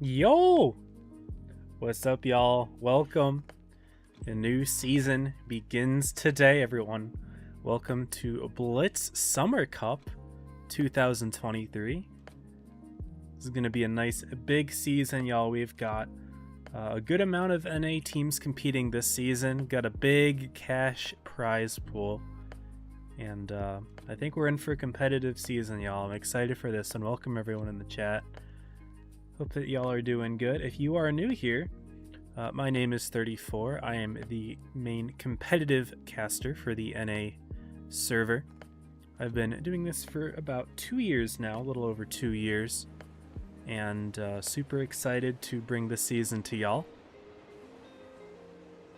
Yo! What's up, y'all? Welcome. A new season begins today, everyone. Welcome to Blitz Summer Cup 2023. This is going to be a nice big season, y'all. We've got a good amount of NA teams competing this season. Got a big cash prize pool. And I think we're in for a competitive season, y'all. I'm excited for this, and welcome everyone in the chat. Hope that y'all are doing good. If you are new here, my name is 34. I am the main competitive caster for the NA server. I've been doing this for about 2 years now, a little over 2 years, and super excited to bring this season to y'all.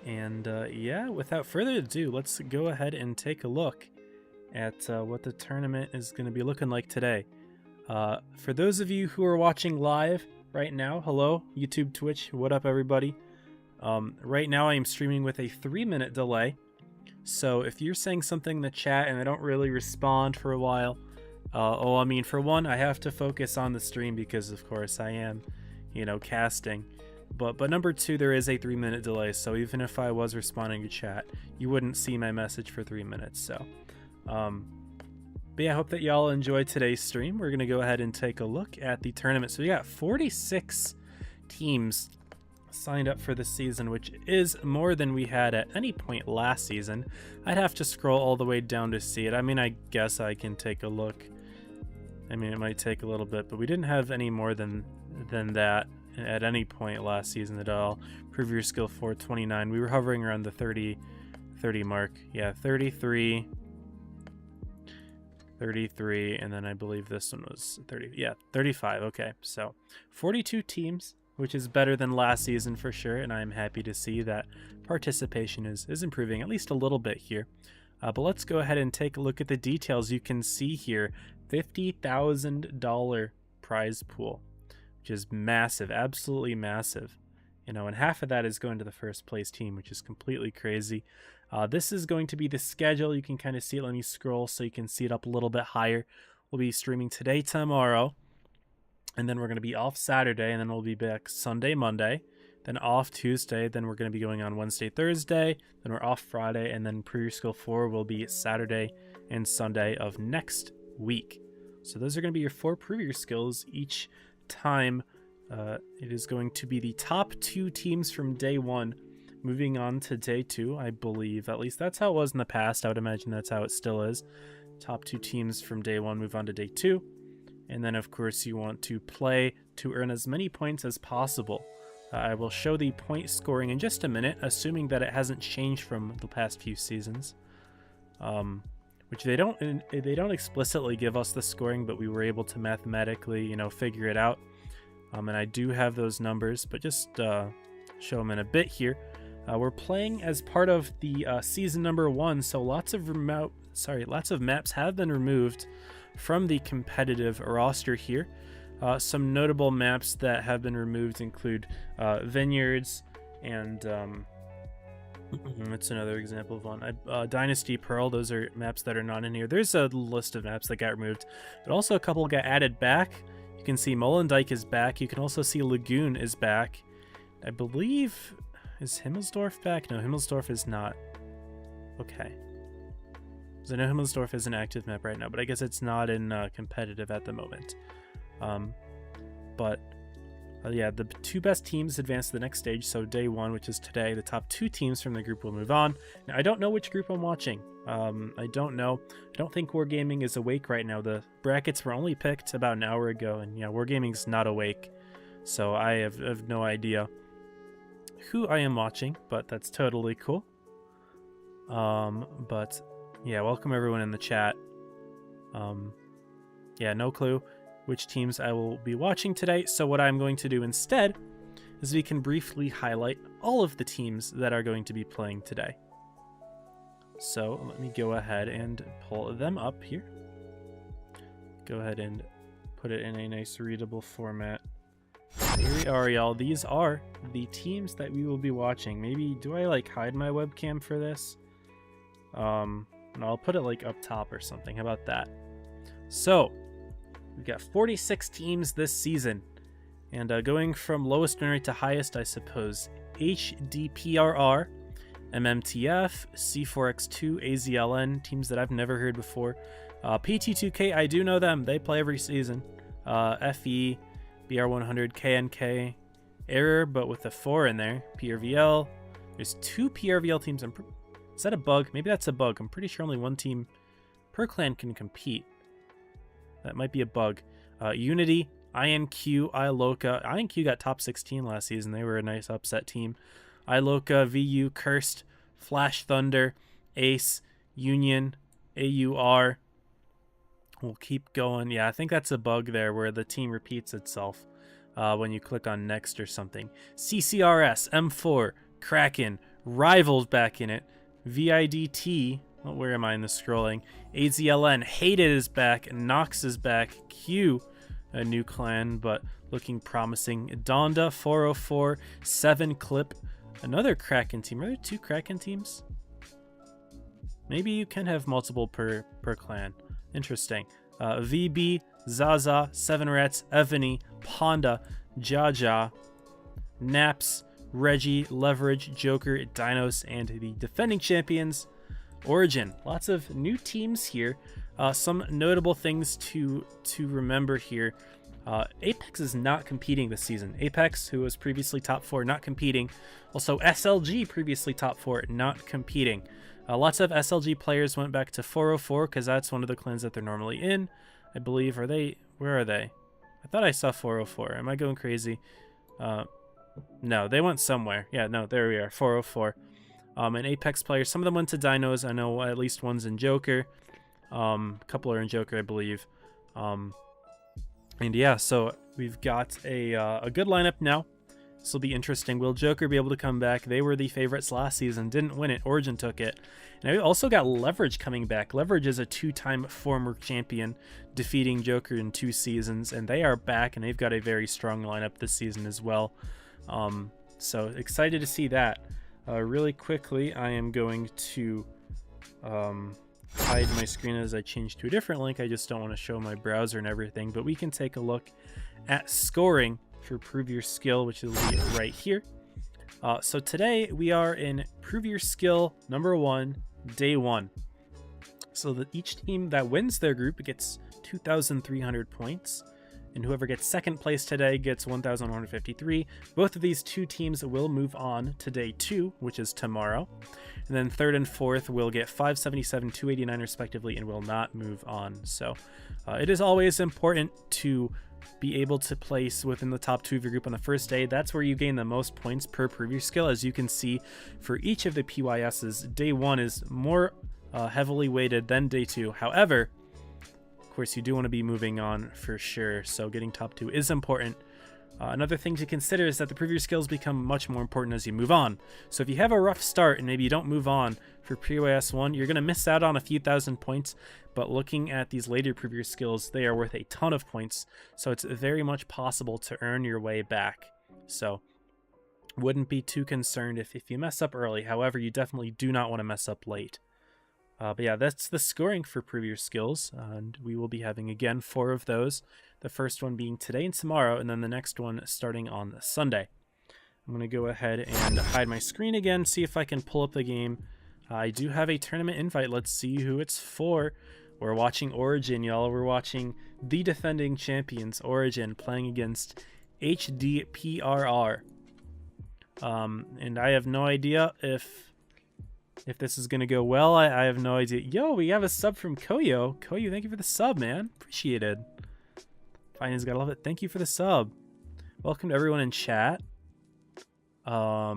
And yeah, without further ado, let's go ahead and take a look at what the tournament is going to be looking like today. For those of you who are watching live right now, hello, YouTube, Twitch, what up, everybody? Right now I am streaming with a 3-minute delay, so if you're saying something in the chat and I don't really respond for a while, I mean, for one, I have to focus on the stream because, of course, I am, you know, casting. But number two, there is a 3-minute delay, so even if I was responding to chat, you wouldn't see my message for 3 minutes, so... But yeah, I hope that y'all enjoyed today's stream. We're going to go ahead and take a look at the tournament. So we got 46 teams signed up for this season, which is more than we had at any point last season. I'd have to scroll all the way down to see it. I mean, I guess I can take a look. I mean, it might take a little bit, but we didn't have any more than that at any point last season at all. Prove your skill 429. We were hovering around the 30 mark. Yeah, 33, and then I believe this one was 35. Okay, so 42 teams, which is better than last season for sure, and I'm happy to see that participation is improving at least a little bit here. But let's go ahead and take a look at the details. You can see here, $50,000 prize pool, which is massive, absolutely massive. You know, and half of that is going to the first place team, which is completely crazy. This is going to be the schedule. You can kind of see it. Let me scroll so you can see it up a little bit higher. We'll be streaming today, tomorrow, and then we're going to be off Saturday, and then we'll be back Sunday, Monday, then off Tuesday, then we're going to be going on Wednesday, Thursday, then we're off Friday, and then Preview Skill 4 will be Saturday and Sunday of next week. So those are going to be your 4 Preview Skills each time. It is going to be the top 2 teams from day 1 moving on to day 2, I believe. At least that's how it was in the past. I would imagine that's how it still is. Top 2 teams from day 1 move on to day 2. And then, of course, you want to play to earn as many points as possible. I will show the point scoring in just a minute, assuming that it hasn't changed from the past few seasons. Which they don't explicitly give us the scoring, but we were able to mathematically, you know, figure it out. And I do have those numbers, but just show them in a bit here. We're playing as part of the season number 1, so lots of maps have been removed from the competitive roster here. Some notable maps that have been removed include Vineyards and that's another example of one. Dynasty Pearl, those are maps that are not in here. There's a list of maps that got removed, but also a couple got added back. You can see Molendyke is back. You can also see Lagoon is back. I believe, is Himmelsdorf back? No, Himmelsdorf is not. Okay. Because I know Himmelsdorf is an active map right now, but I guess it's not in competitive at the moment. Yeah, the 2 best teams advance to the next stage, so day 1, which is today, the top 2 teams from the group will move on. Now, I don't know which group I'm watching. I don't know. I don't think Wargaming is awake right now. The brackets were only picked about an hour ago, and yeah, Wargaming's not awake, so I have no idea who I am watching, but that's totally cool. But yeah, welcome everyone in the chat. Yeah, no clue which teams I will be watching today, so what I'm going to do instead is we can briefly highlight all of the teams that are going to be playing today. So let me go ahead and pull them up here. Go ahead and put it in a nice readable format. Here we are, y'all. These are the teams that we will be watching. Maybe, do I like hide my webcam for this? No, I'll put it like up top or something. How about that? So we've got 46 teams this season, and going from lowest win rate to highest, I suppose, HDPRR, MMTF, C4X2, AZLN, teams that I've never heard before. PT2K, I do know them. They play every season. FE, BR100, KNK, Error, but with a 4 in there. PRVL. There's 2 PRVL teams. Is that a bug? Maybe that's a bug. I'm pretty sure only 1 team per clan can compete. That might be a bug. Unity, INQ, iLoca. INQ got top 16 last season. They were a nice upset team. iLoca, VU, Cursed, Flash Thunder, Ace, Union, AUR. We'll keep going. Yeah, I think that's a bug there where the team repeats itself when you click on next or something. CCRS, M4, Kraken, Rivals back in it. VIDT. Well, where am I in the scrolling? AZLN, Hated is back. Nox is back. Q, a new clan, but looking promising. Donda, 404, 7 Clip, another Kraken team. Are there 2 Kraken teams? Maybe you can have multiple per clan. Interesting. VB, Zaza, 7 Rats, Evany, Ponda, Jaja, Naps, Reggie, Leverage, Joker, Dinos, and the defending champions, Origin. Lots of new teams here. Some notable things to remember here. Apex is not competing this season. Apex, who was previously top 4, not competing. Also, SLG, previously top 4, not competing. Lots of SLG players went back to 404 because that's one of the clans that they're normally in, I believe. Are they? Where are they? I thought I saw 404. Am I going crazy? No, they went somewhere. Yeah, no, there we are, 404. And Apex players, some of them went to Dinos. I know at least one's in Joker. A couple are in Joker, I believe. And yeah, so we've got a good lineup now. This will be interesting. Will Joker be able to come back? They were the favorites last season, didn't win it. Origin took it. And I also got Leverage coming back. Leverage is a 2-time former champion, defeating Joker in 2 seasons, and they are back, and they've got a very strong lineup this season as well. So excited to see that. Really quickly, I am going to hide my screen as I change to a different link. I just don't want to show my browser and everything, but we can take a look at scoring for Prove Your Skill, which will be right here. So today we are in Prove Your Skill number 1, day 1. So that each team that wins their group gets 2,300 points, and whoever gets second place today gets 1,153. Both of these 2 teams will move on to day 2, which is tomorrow. And then third and fourth will get 577, 289 respectively, and will not move on. So it is always important to be able to place within the top 2 of your group on the first day. That's where you gain the most points per Prove Your Skill. As you can see, for each of the PYSs, day 1 is more heavily weighted than day 2. However, of course, you do want to be moving on for sure, so getting top 2 is important. Another thing to consider is that the preview skills become much more important as you move on. So if you have a rough start and maybe you don't move on for PYS 1, you're going to miss out on a few thousand points, but looking at these later preview skills, they are worth a ton of points, so it's very much possible to earn your way back. So wouldn't be too concerned if you mess up early. However, you definitely do not want to mess up late. But yeah, that's the scoring for preview skills, and we will be having, again, 4 of those. The first one being today and tomorrow, and then the next one starting on Sunday. I'm going to go ahead and hide my screen again, see if I can pull up the game. I do have a tournament invite. Let's see who it's for. We're watching Origin, y'all. We're watching the defending champions, Origin, playing against HDPRR. And I have no idea if this is going to go well. I have no idea. Yo, we have a sub from Koyo. Koyo, thank you for the sub, man. Appreciate it. Finance, gotta love it. Thank you for the sub. Welcome to everyone in chat. Oh,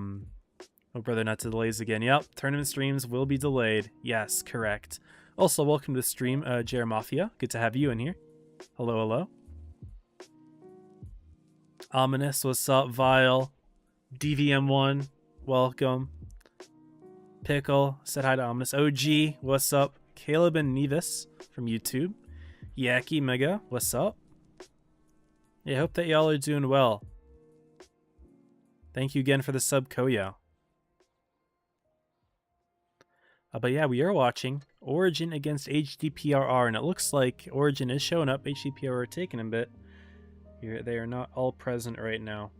brother, not to delays again. Yep, tournament streams will be delayed. Yes, correct. Also, welcome to the stream, JR Mafia. Good to have you in here. Hello, hello. Ominous, what's up? Vile. DVM1, welcome. Pickle, said hi to Ominous. OG, what's up? Caleb and Nevis from YouTube. Yaki Mega, what's up? Yeah, I hope that y'all are doing well. Thank you again for the sub, Koyo. But yeah, we are watching Origin against HDPRR, and it looks like Origin is showing up. HDPRR are taking a bit. They are not all present right now.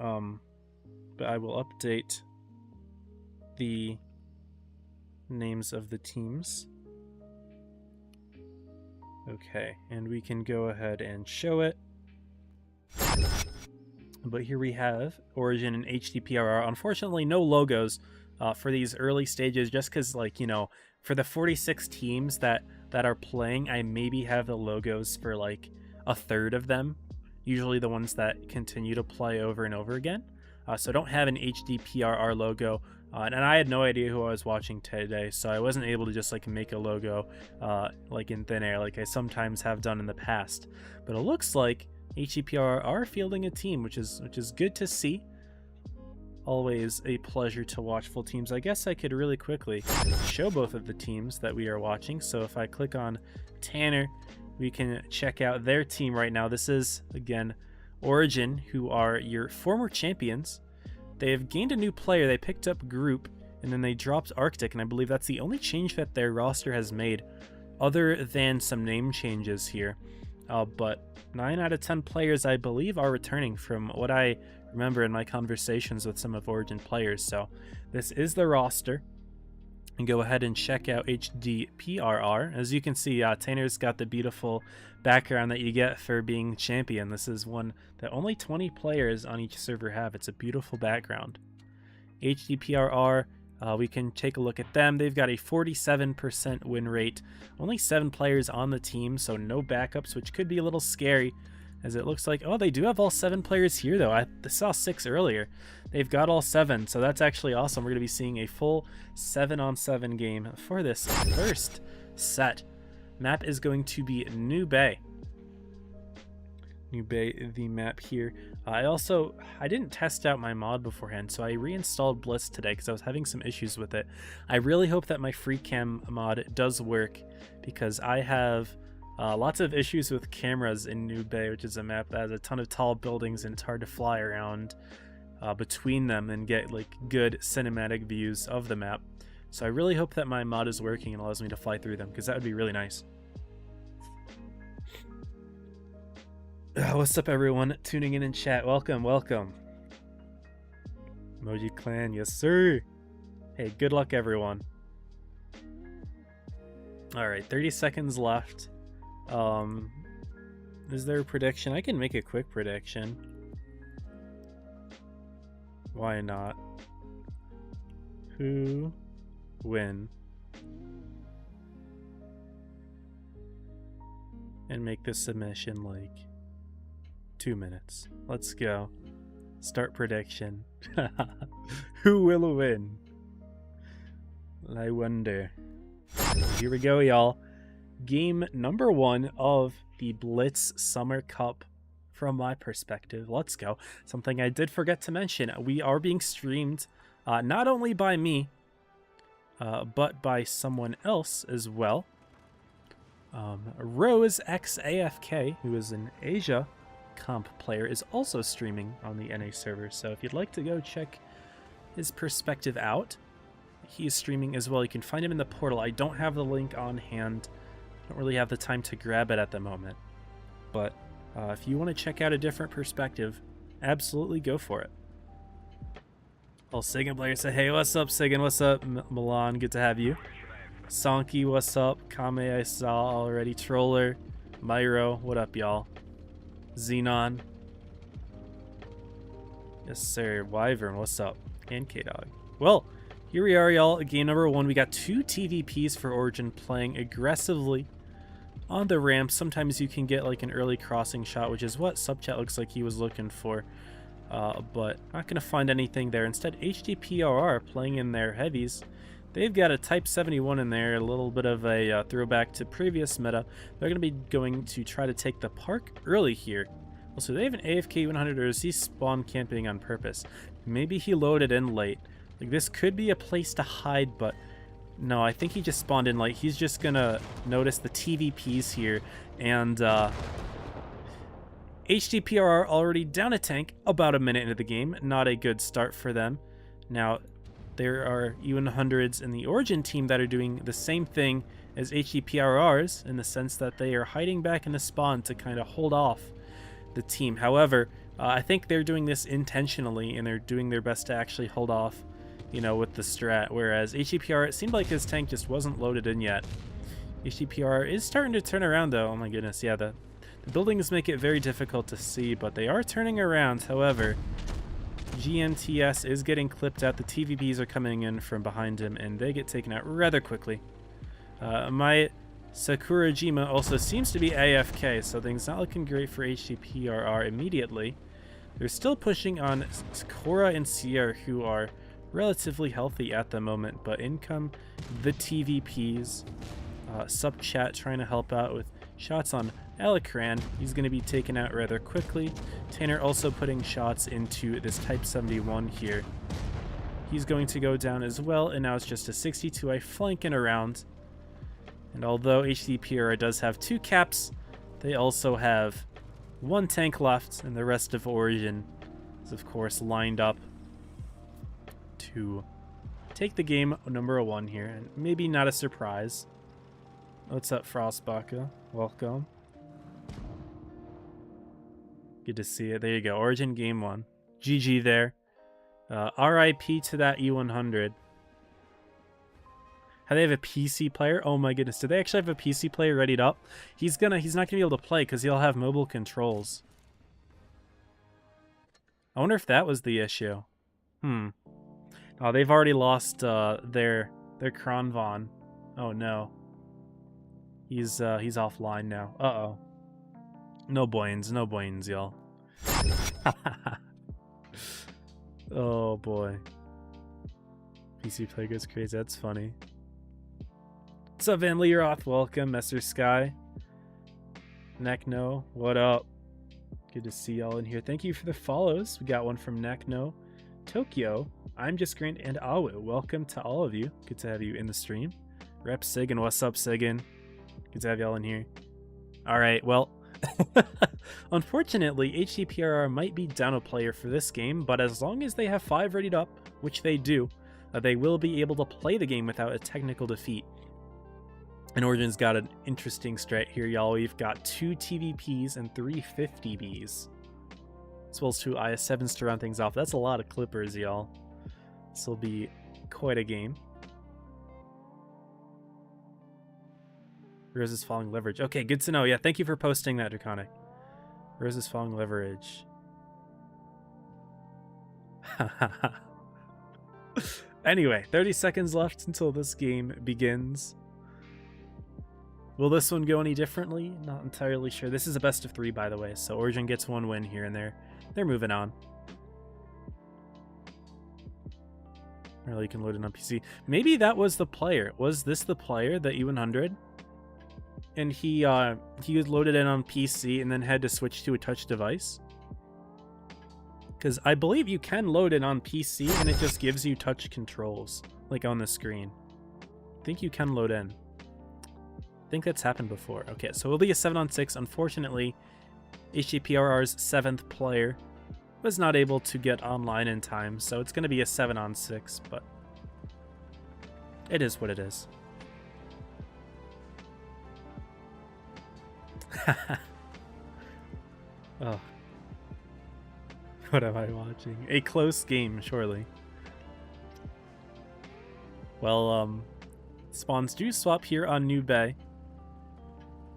But I will update the names of the teams. Okay, and we can go ahead and show it. But here we have Origin and HDPRR. Unfortunately, no logos for these early stages, just because, like, you know, for the 46 teams that are playing, I maybe have the logos for like a third of them. Usually the ones that continue to play over and over again. So I don't have an HDPRR logo. And I had no idea who I was watching today, so I wasn't able to just like make a logo like in thin air like I sometimes have done in the past. But it looks like HDPR are fielding a team, which is good to see. Always a pleasure to watch full teams. I guess I could really quickly show both of the teams that we are watching. So if I click on Tanner, we can check out their team right now. This is, again, Origin, who are your former champions. They have gained a new player. They picked up Group, and then they dropped Arctic, and I believe that's the only change that their roster has made, other than some name changes here. But 9 out of 10 players, I believe, are returning from what I remember in my conversations with some of Origin players. So this is the roster. And go ahead and check out HDPRR. As you can see, Tanner's got the beautiful background that you get for being champion. This is one that only 20 players on each server have. It's a beautiful background. HDPRR, we can take a look at them. They've got a 47% win rate. Only 7 players on the team, so no backups, which could be a little scary, as it looks like, oh, they do have all 7 players here, though. I saw 6 earlier. They've got all 7, so that's actually awesome. We're going to be seeing a full 7-on-7 game for this first set. Map is going to be New Bay. New Bay, the map here. I didn't test out my mod beforehand, so I reinstalled Blitz today because I was having some issues with it. I really hope that my free cam mod does work, because I have lots of issues with cameras in New Bay, which is a map that has a ton of tall buildings and it's hard to fly around between them and get like good cinematic views of the map. So I really hope that my mod is working and allows me to fly through them, because that would be really nice. What's up, everyone tuning in chat? Welcome, welcome. Emoji Clan, yes sir. Hey, good luck, everyone. All right, 30 seconds left. Is there a prediction? I can make a quick prediction. Why not? Who win? And make this submission like 2 minutes. Let's go. Start prediction. Who will win? I wonder. Here we go, y'all. Game number 1 of the Blitz Summer Cup from my perspective. Let's go. Something I did forget to mention. We are being streamed not only by me, but by someone else as well. Rose X AFK, who is an Asia comp player, is also streaming on the NA server. So if you'd like to go check his perspective out, he is streaming as well. You can find him in the portal. I don't have the link on hand. I don't really have the time to grab it at the moment. But if you want to check out a different perspective, absolutely go for it. All Sigan players say, hey, what's up, Sigan? What's up, Milan? Good to have you. Sonky, what's up? Kame, I saw already. Troller, Myro, what up, y'all? Xenon. Yes, sir. Wyvern, what's up? And K-Dog. Well, here we are, y'all. Game number 1. We got 2 TVPs for Origin playing aggressively on the ramp. Sometimes you can get like an early crossing shot, which is what Subchat looks like he was looking for. But not going to find anything there. Instead, HDPRR playing in their heavies. They've got a Type 71 in there, a little bit of a throwback to previous meta. They're going to be going to try to take the park early here. Also, they have an AFK 100, or is he spawn camping on purpose? Maybe he loaded in late. Like, this could be a place to hide, but no, I think he just spawned in late. He's just going to notice the TVPs here, and HDPRR already down a tank about a minute into the game. Not a good start for them. Now, there are E100s in the Origin team that are doing the same thing as HDPRRs in the sense that they are hiding back in the spawn to kind of hold off the team. However, I think they're doing this intentionally, and they're doing their best to actually hold off, you know, with the strat. Whereas HDPR, it seemed like his tank just wasn't loaded in yet. HDPR is starting to turn around, though. Oh my goodness, yeah, the buildings make it very difficult to see, but they are turning around. However, GMTS is getting clipped out. The TVPs are coming in from behind him, and they get taken out rather quickly. My Sakurajima also seems to be AFK, so things not looking great for HDPRR immediately. They're still pushing on Cora and Sierra, who are relatively healthy at the moment, but in come the TVPs. Subchat trying to help out with shots on Alikran. He's going to be taken out rather quickly. Tanner also putting shots into this Type 71 here. He's going to go down as well, and now it's just a 62i flanking around. And although HDPR does have 2 caps, they also have 1 tank left, and the rest of Origin is of course lined up to take the game number 1 here, and maybe not a surprise. What's up, Frostbaka? Welcome. Good to see it. There you go. Origin game 1. GG there. RIP to that E100. How they have a PC player? Oh my goodness. Do they actually have a PC player readied up? He's not gonna be able to play because he'll have mobile controls. I wonder if that was the issue. Oh, they've already lost their Kronvon. Oh no. He's offline now. Uh-oh. No boins, y'all. Oh boy. PC player goes crazy. That's funny. What's up, Van Leeroth? Welcome. Messer Sky. Nekno, what up? Good to see y'all in here. Thank you for the follows. We got one from Nekno. Tokyo, I'm just Grant, and Awu. Welcome to all of you. Good to have you in the stream. Rep Sigan, what's up, Sigan? Good to have y'all in here. Alright, well, unfortunately, HDPRR might be down a player for this game, but as long as they have 5 readied up, which they do, they will be able to play the game without a technical defeat. And Origin's got an interesting strat here, y'all. We've got 2 TVPs and 3 50Bs, as well as 2 IS-7s to round things off. That's a lot of clippers, y'all. This will be quite a game. Rose is falling leverage. Okay, good to know. Yeah, thank you for posting that, Draconic. Rose is falling leverage. Anyway, 30 seconds left until this game begins. Will this one go any differently? Not entirely sure. This is a best of 3, by the way, so Origin gets 1 win here and there. They're moving on. Or you can load it on PC. Maybe that was the player. Was this the player, the E100? and he was loaded in on PC and then had to switch to a touch device? Because I believe you can load it on PC and it just gives you touch controls, like on the screen. I think you can load in. I think that's happened before. Okay, so it'll be a 7-on-6. Unfortunately, HDPRR's 7th player was not able to get online in time, so it's going to be a 7-on-6, but it is what it is. Oh. What am I watching? A close game, surely. Well, spawns do swap here on New Bay.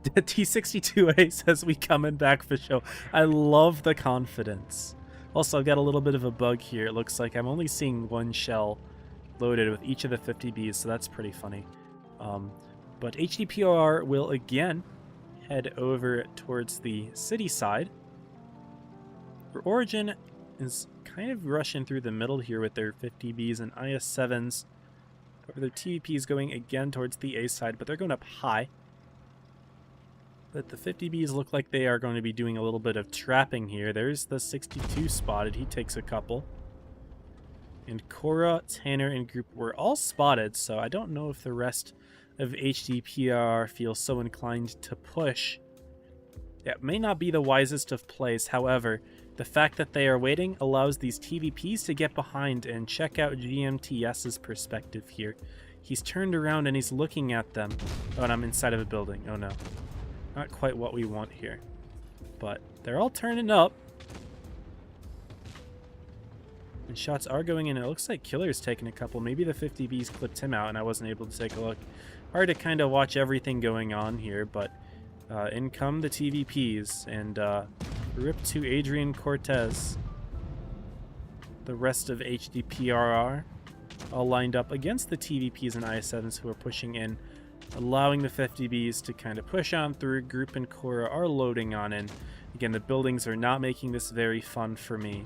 T62A says we coming back for show. I love the confidence. Also, I've got a little bit of a bug here. It looks like I'm only seeing one shell loaded with each of the 50Bs, so that's pretty funny. But HDPR will again head over towards the city side. Origin is kind of rushing through the middle here with their 50Bs and IS-7s. Their TVPs going again towards the A side, but they're going up high. But the 50Bs look like they are going to be doing a little bit of trapping here. There's the 62 spotted. He takes a couple. And Cora, Tanner, and Group were all spotted, so I don't know if the rest of HDPR feels so inclined to push. Yeah, it may not be the wisest of plays. However, the fact that they are waiting allows these TVPs to get behind and check out GMTS's perspective here. He's turned around and he's looking at them. Oh, and I'm inside of a building. Oh no. Not quite what we want here. But they're all turning up. And shots are going in. It looks like Killer's taking a couple. Maybe the 50Bs clipped him out and I wasn't able to take a look. Hard to kind of watch everything going on here, but in come the TVPs, and rip to Adrian Cortez. The rest of HDPRR all lined up against the TVPs and IS-7s who are pushing in, allowing the 50Bs to kind of push on through. Group and Cora are loading on in. Again, the buildings are not making this very fun for me,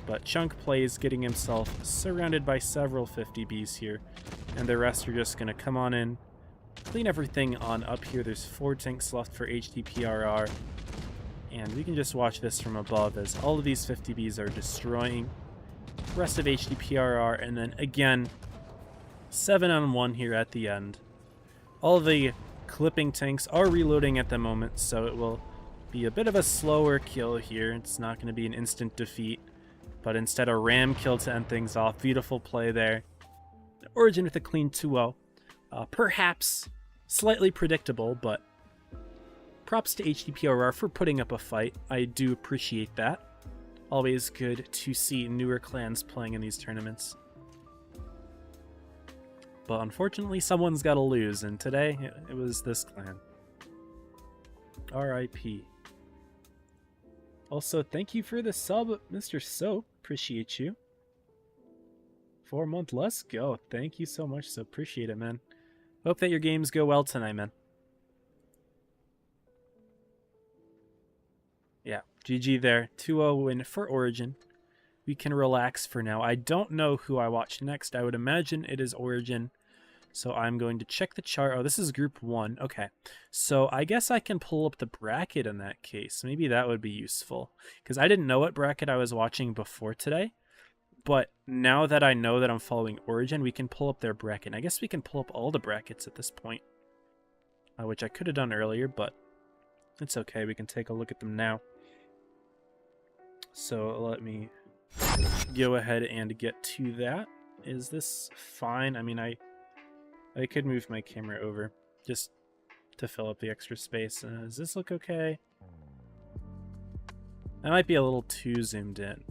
but Chunk plays getting himself surrounded by several 50Bs here, and the rest are just going to come on in, clean everything on up here. There's 4 tanks left for HDPRR, and we can just watch this from above as all of these 50Bs are destroying the rest of HDPRR, and then again 7-on-1 here at the end. All of the clipping tanks are reloading at the moment, so it will be a bit of a slower kill here. It's not going to be an instant defeat, but instead a ram kill to end things off. Beautiful play there. Origin with a clean 2-0. Perhaps slightly predictable, but props to HDPRR for putting up a fight. I do appreciate that. Always good to see newer clans playing in these tournaments. But unfortunately, someone's got to lose, and today it was this clan. R.I.P. Also, thank you for the sub, Mr. Soap. Appreciate you. 4 month, let's go. Thank you so much, so appreciate it, man. Hope that your games go well tonight, man. Yeah, GG there. 2-0 win for Origin. We can relax for now. I don't know who I watch next. I would imagine it is Origin. So I'm going to check the chart. Oh, this is Group 1. Okay. So I guess I can pull up the bracket in that case. Maybe that would be useful, because I didn't know what bracket I was watching before today. But now that I know that I'm following Origin, we can pull up their bracket. I guess we can pull up all the brackets at this point, which I could have done earlier, but it's okay. We can take a look at them now. So let me go ahead and get to that. Is this fine? I mean, I could move my camera over just to fill up the extra space. Does this look okay? I might be a little too zoomed in.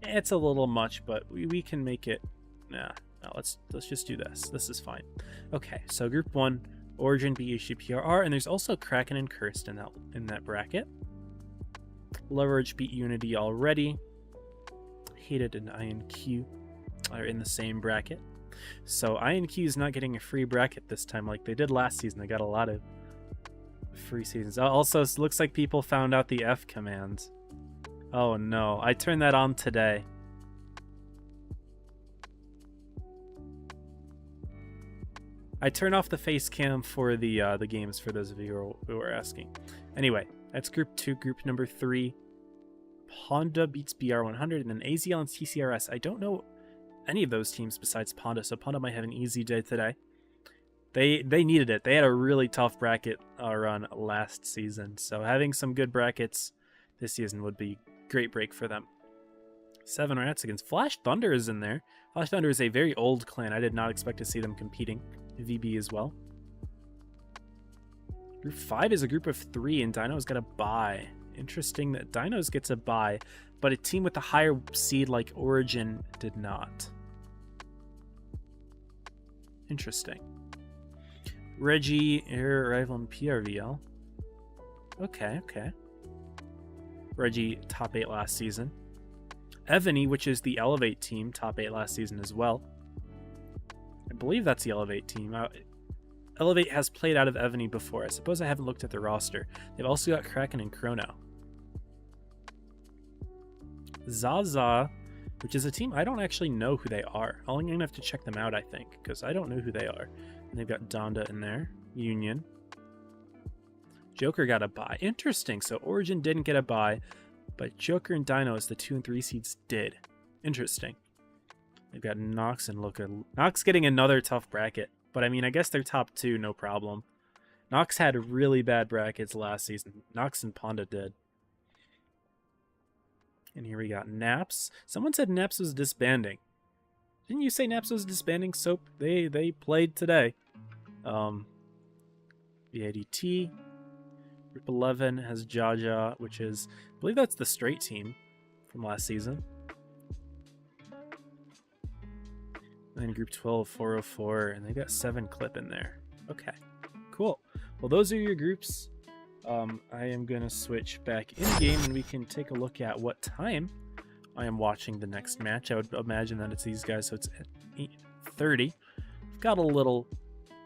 It's a little much, but we can make it. No, let's just do this. This is fine. Okay, so Group 1, Origin beat HDPRR, and there's also Kraken and Cursed in that bracket. Leverage beat Unity already. Hated and INQ are in the same bracket. So INQ is not getting a free bracket this time like they did last season. They got a lot of free seasons. Also, it looks like people found out the F command. Oh no, I turned that on today. I turn off the face cam for the games for those of you who are asking. Anyway, that's Group 2. Group number 3. Honda beats BR100, and then AZL and TCRS. I don't know any of those teams besides Ponda, so Ponda might have an easy day today. They needed it. They had a really tough bracket run last season, so having some good brackets this season would be a great break for them. 7 Rats against Flash Thunder is in there. Flash Thunder is a very old clan. I did not expect to see them competing. VB as well. Group 5 is a group of 3, and Dino's got a bye. Interesting that Dinos gets a bye, but a team with a higher seed like Origin did not. Interesting. Reggie, air arrival in PRVL. Okay. Reggie, top 8 last season. Evany, which is the Elevate team, top 8 last season as well. I believe that's the Elevate team. Elevate has played out of Evany before. I suppose I haven't looked at the roster. They've also got Kraken and Chrono. Zaza, which is a team I don't actually know who they are. I'm going to have to check them out, I think, because I don't know who they are. And they've got Donda in there. Union. Joker got a bye. Interesting. So Origin didn't get a bye, but Joker and Dino as the 2 and 3 seeds did. Interesting. They've got Nox and Luca. Nox getting another tough bracket. But I mean, I guess they're top 2, no problem. Nox had really bad brackets last season. Nox and Ponda did. And here we got Naps. Someone said Naps was disbanding. Didn't you say Naps was disbanding, Soap? They played today. The ADT. Group 11 has Jaja, which is, I believe that's the straight team from last season. And then Group 12, 404, and they got 7 clip in there. Okay, cool. Well, those are your groups. I am going to switch back in-game, and we can take a look at what time I am watching the next match. I would imagine that it's these guys, so it's at 8:30. I've got a little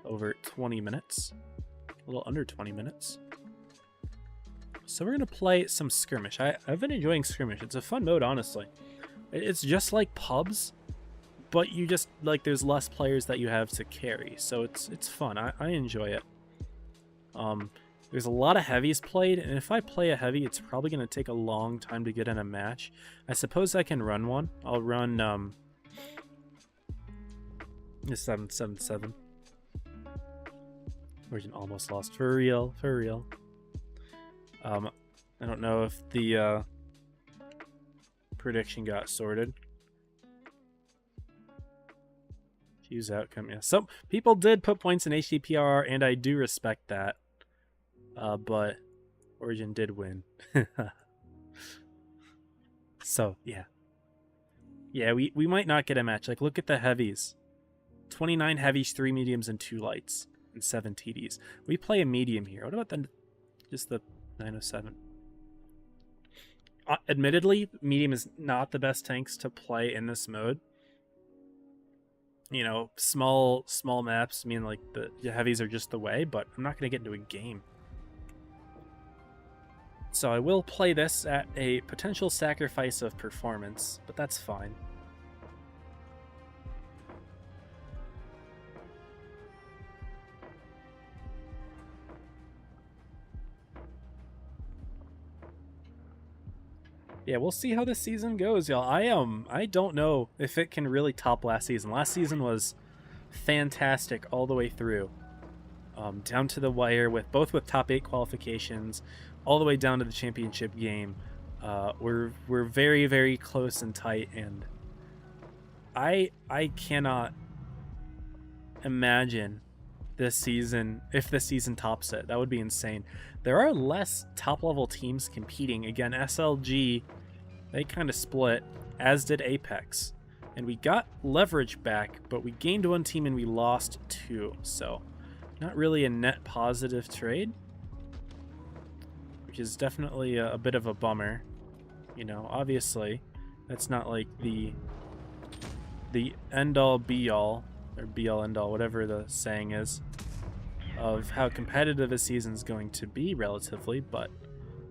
over 20 minutes. A little under 20 minutes. So we're going to play some Skirmish. I've been enjoying Skirmish. It's a fun mode, honestly. It's just like pubs, but you just, like, there's less players that you have to carry. So it's fun. I enjoy it. There's a lot of heavies played, and if I play a heavy, it's probably going to take a long time to get in a match. I suppose I can run one. I'll run the 777. Origin almost lost. For real. I don't know if the prediction got sorted. Fuse outcome, yeah. So people did put points in HDPR, and I do respect that. But Origin did win. So, yeah. Yeah, we might not get a match. Like, look at the heavies. 29 heavies, 3 mediums, and 2 lights. And 7 TDs. We play a medium here. What about just the 907? Admittedly, medium is not the best tanks to play in this mode. You know, small maps mean, like, the heavies are just the way, but I'm not going to get into a game. So I will play this at a potential sacrifice of performance, but that's fine. Yeah, we'll see how this season goes, y'all. I don't know if it can really top last season. Last season was fantastic all the way through. Down to the wire with both top 8 qualifications, all the way down to the championship game. We're very, very close and tight, and I cannot imagine this season, if this season tops it. That would be insane. There are less top level teams competing. Again, SLG, they kind of split, as did Apex. And we got leverage back, but we gained 1 team and we lost 2. So not really a net positive trade, which is definitely a bit of a bummer. You know, obviously that's not like the end all be all, or be all end all, whatever the saying is, of how competitive a season's going to be relatively, but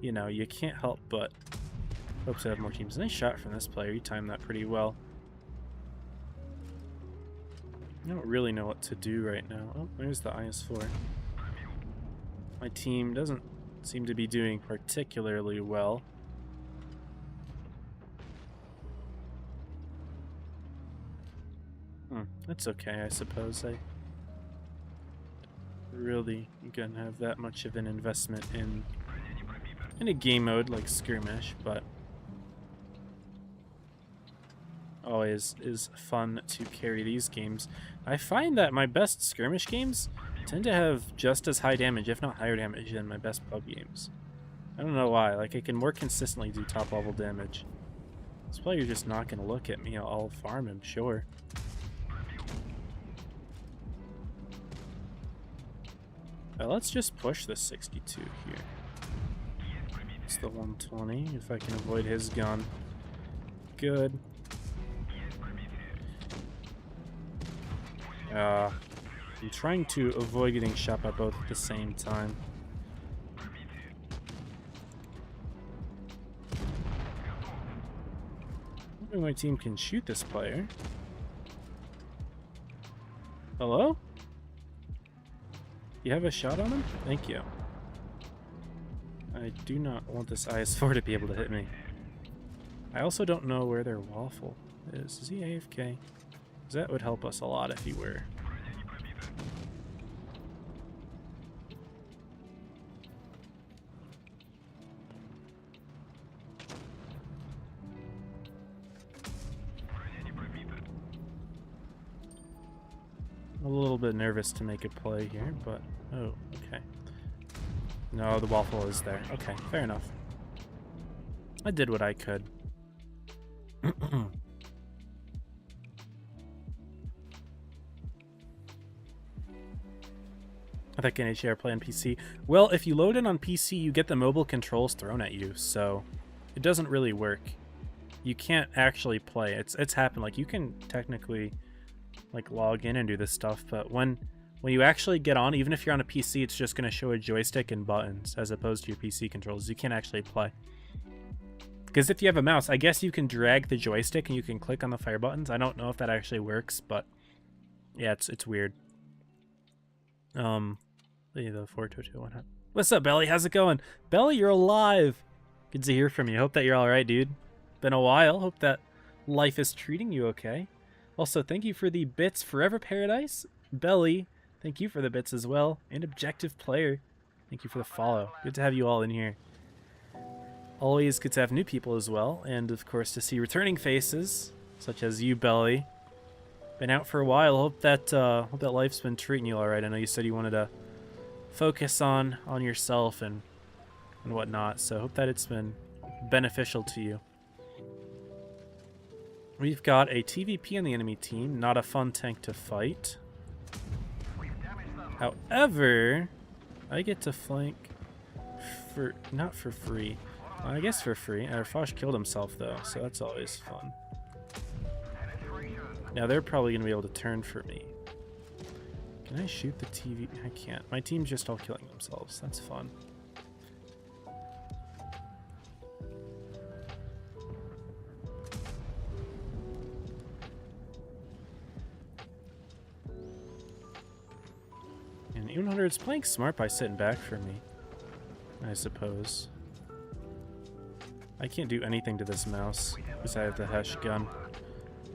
you know, you can't help but hope to have more teams. Nice shot from this player. You timed that pretty well. I don't really know what to do right now. Oh, there's the IS-4. My team doesn't seem to be doing particularly well. That's okay, I suppose. I really gonna have that much of an investment in a game mode like Skirmish, but always is fun to carry these games. I find that my best Skirmish games tend to have just as high damage, if not higher damage, than my best pub games. I don't know why. Like, I can more consistently do top level damage. This player's just not gonna look at me. I'll farm him, sure. Let's just push the 62 here. It's the 120, if I can avoid his gun. Good. I'm trying to avoid getting shot by both at the same time. Hoping my team can shoot this player. Hello? You have a shot on him? Thank you. I do not want this IS-4 to be able to hit me. I also don't know where their waffle is. Is he AFK? Because that would help us a lot if he were. A little bit nervous to make a play here, but oh, okay. No, the waffle is there. Okay, fair enough. I did what I could. I think NHR play on PC. Well, if you load in on PC, you get the mobile controls thrown at you, so it doesn't really work. You can't actually play. It's happened. Like, you can technically like log in and do this stuff, but when you actually get on, even if you're on a PC, it's just going to show a joystick and buttons as opposed to your PC controls. You can't actually play. Because if you have a mouse, I guess you can drag the joystick and you can click on the fire buttons. I don't know if that actually works, but yeah, it's weird. The 422 one. What's up, Belly? How's it going? Belly, you're alive. Good to hear from you. Hope that you're all right, dude. Been a while. Hope that life is treating you okay. Also, thank you for the bits, Forever Paradise. Belly, thank you for the bits as well. And Objective Player, thank you for the follow. Good to have you all in here. Always good to have new people as well. And, of course, to see returning faces, such as you, Belly. Been out for a while. Hope that life's been treating you all right. I know you said you wanted to focus on yourself and whatnot. So hope that it's been beneficial to you. We've got a TVP on the enemy team, not a fun tank to fight. However, I get to flank not for free. I guess for free. Fosh killed himself though, so that's always fun. Now they're probably going to be able to turn for me. Can I shoot the TV? I can't. My team's just all killing themselves. That's fun. And 100's playing smart by sitting back for me, I suppose. I can't do anything to this mouse because I have the Hesh gun.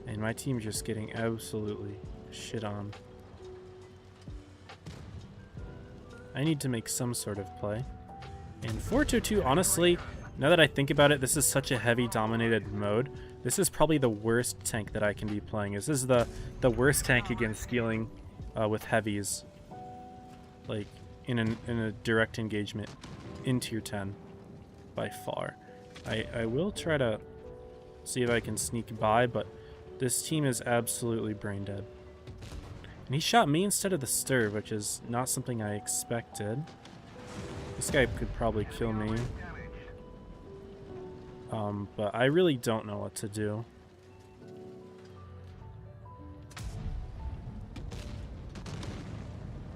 And my team's just getting absolutely shit on. I need to make some sort of play. And 422, honestly, now that I think about it, this is such a heavy dominated mode. This is probably the worst tank that I can be playing. This is the worst tank against dealing with heavies. Like, in a direct engagement in tier 10 by far. I will try to see if I can sneak by, but this team is absolutely brain dead. And he shot me instead of the Stir, which is not something I expected. This guy could probably kill me. But I really don't know what to do.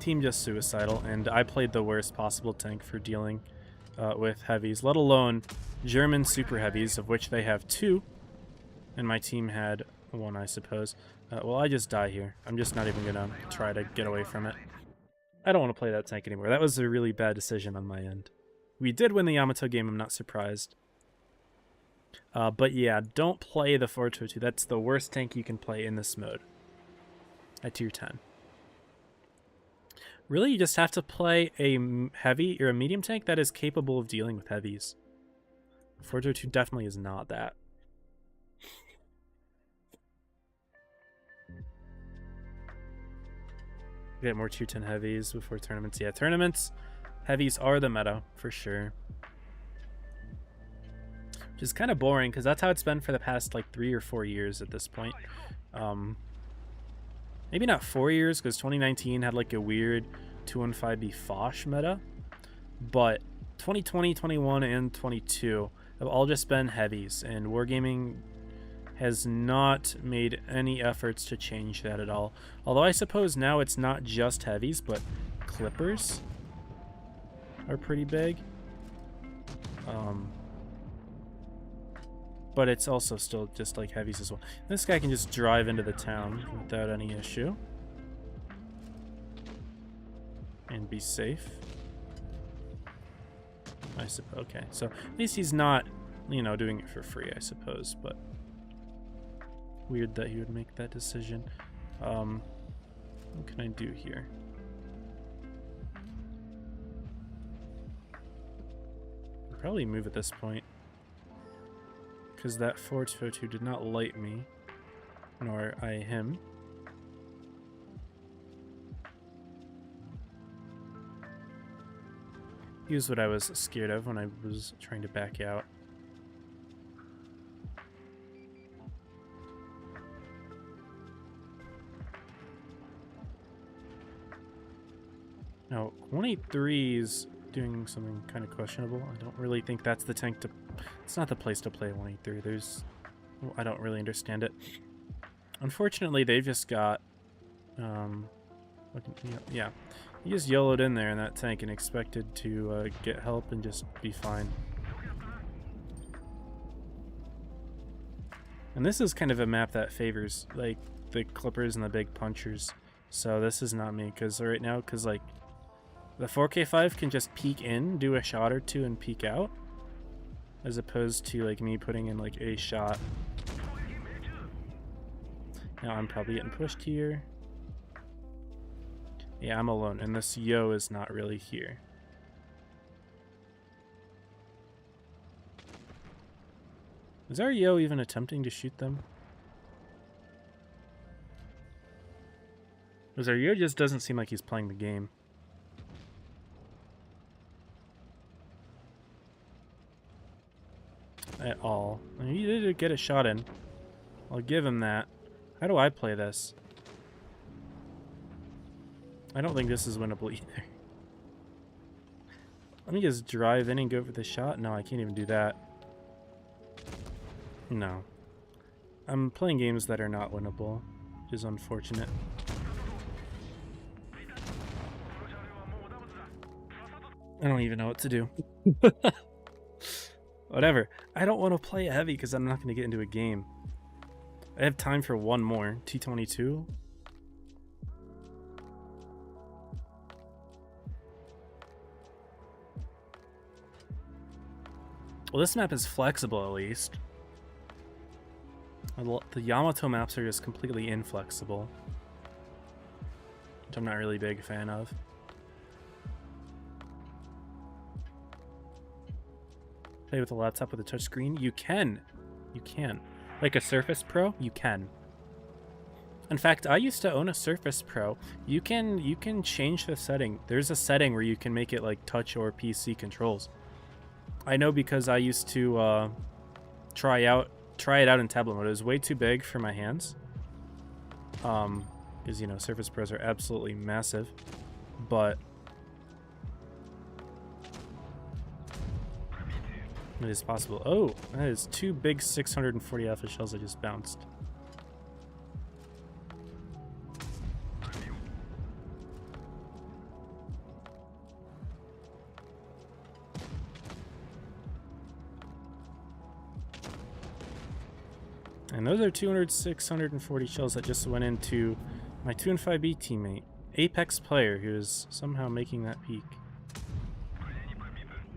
Team just suicidal, and I played the worst possible tank for dealing with heavies, let alone German super heavies, of which they have 2. And my team had 1, I suppose. Well, I just die here. I'm just not even gonna try to get away from it. I don't want to play that tank anymore. That was a really bad decision on my end. We did win the Yamato game, I'm not surprised. But yeah, don't play the 422. That's the worst tank you can play in this mode. At tier 10. Really, you just have to play a heavy or a medium tank that is capable of dealing with heavies. 422 definitely is not that. Get more tier 10 heavies before tournaments. Yeah, tournaments, heavies are the meta, for sure. Which is kind of boring, because that's how it's been for the past, like, 3 or 4 years at this point. Maybe not 4 years, because 2019 had, like, a weird 215B Fosh meta. But 2020, 21, and 22 have all just been heavies, and Wargaming has not made any efforts to change that at all. Although I suppose now it's not just heavies, but clippers are pretty big. But it's also still just like heavies as well. This guy can just drive into the town without any issue. And be safe. I suppose. Okay, so at least he's not, you know, doing it for free, I suppose, but weird that he would make that decision. What can I do here? I'll probably move at this point, because that 422 did not light me, nor I him. He was what I was scared of when I was trying to back out. Now, 183 is doing something kind of questionable. I don't really think that's the tank to... It's not the place to play 183. There's... Well, I don't really understand it. Unfortunately, they've just got... yeah. He just YOLO'd in there in that tank and expected to get help and just be fine. And this is kind of a map that favors, like, the clippers and the big punchers. So this is not me, because right now, because, like, the 4K5 can just peek in, do a shot or two, and peek out. As opposed to, like, me putting in, like, a shot. Now I'm probably getting pushed here. Yeah, I'm alone, and this Yo is not really here. Is our Yo even attempting to shoot them? Because our Yo just doesn't seem like he's playing the game. At all. And he did get a shot in. I'll give him that. How do I play this? I don't think this is winnable either. Let me just drive in and go for the shot. No, I can't even do that. No. I'm playing games that are not winnable, which is unfortunate. I don't even know what to do. Whatever. I don't want to play a heavy because I'm not going to get into a game. I have time for one more. T22. Well, this map is flexible at least. The Yamato maps are just completely inflexible, which I'm not really a big fan of. Play with a laptop with a touchscreen? You can. You can. Like a Surface Pro? You can. In fact, I used to own a Surface Pro. You can change the setting. There's a setting where you can make it like touch or PC controls. I know because I used to try it out in tablet mode. It was way too big for my hands. Because, you know, Surface Pros are absolutely massive. But it is possible. Oh, that is 2 big 640 alpha shells I just bounced. And those are 200, 640 shells that just went into my 2 and 5B teammate, Apex player, who is somehow making that peak.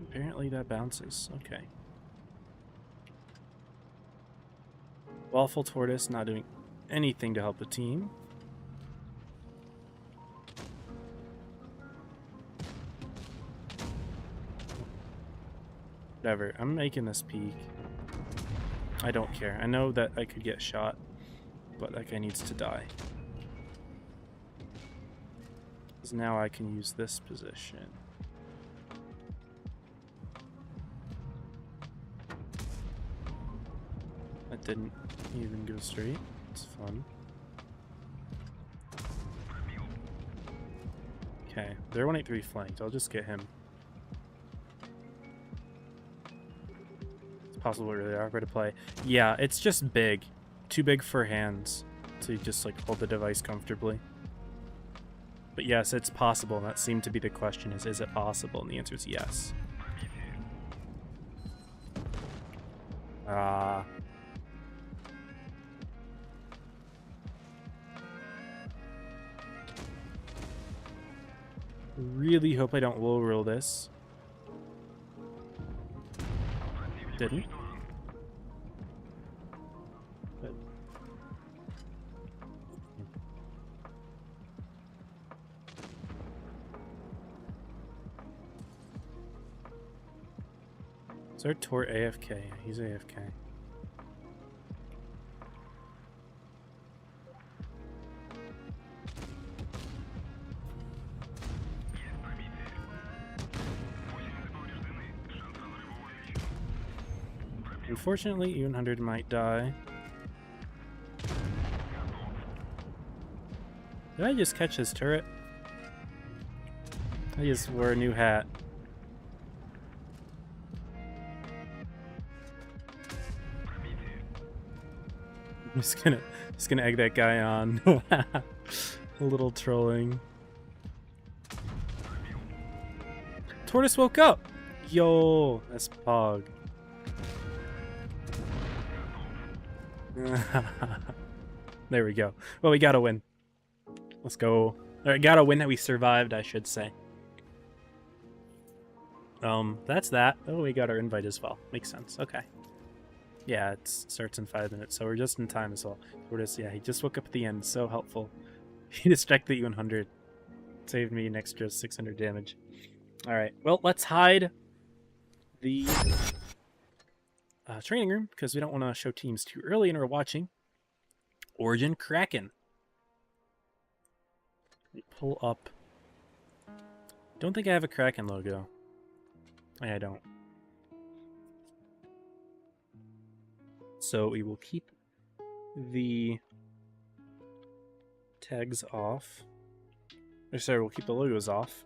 Apparently that bounces. Okay. Waffle Tortoise not doing anything to help the team. Whatever, I'm making this peak. I don't care. I know that I could get shot, but that guy needs to die. Because now I can use this position. That didn't even go straight. It's fun. Okay, they're 183 flanked. I'll just get him. It's possible where they are. Where to play? Yeah, it's just big. Too big for hands to just like hold the device comfortably. But yes, it's possible. And that seemed to be the question: is it possible? And the answer is yes. Really hope I don't low roll this. Didn't. But is our Tor AFK? He's AFK. Unfortunately, E100 might die. Did I just catch his turret? I just wore a new hat. I'm just gonna egg that guy on. A little trolling. Tortoise woke up! Yo, that's Pog. There we go. Well, we gotta win. Let's go. Or gotta win that we survived, I should say. That's that. Oh, we got our invite as well. Makes sense. Okay. Yeah, it starts in 5 minutes, so we're just in time as well. Yeah, he just woke up at the end. So helpful. He distracted the E100. Saved me an extra 600 damage. Alright, well, let's hide the training room, because we don't want to show teams too early and we're watching Origin Kraken. We pull up. Don't think I have a Kraken logo. I don't. So we will keep the tags off. Or sorry, we'll keep the logos off.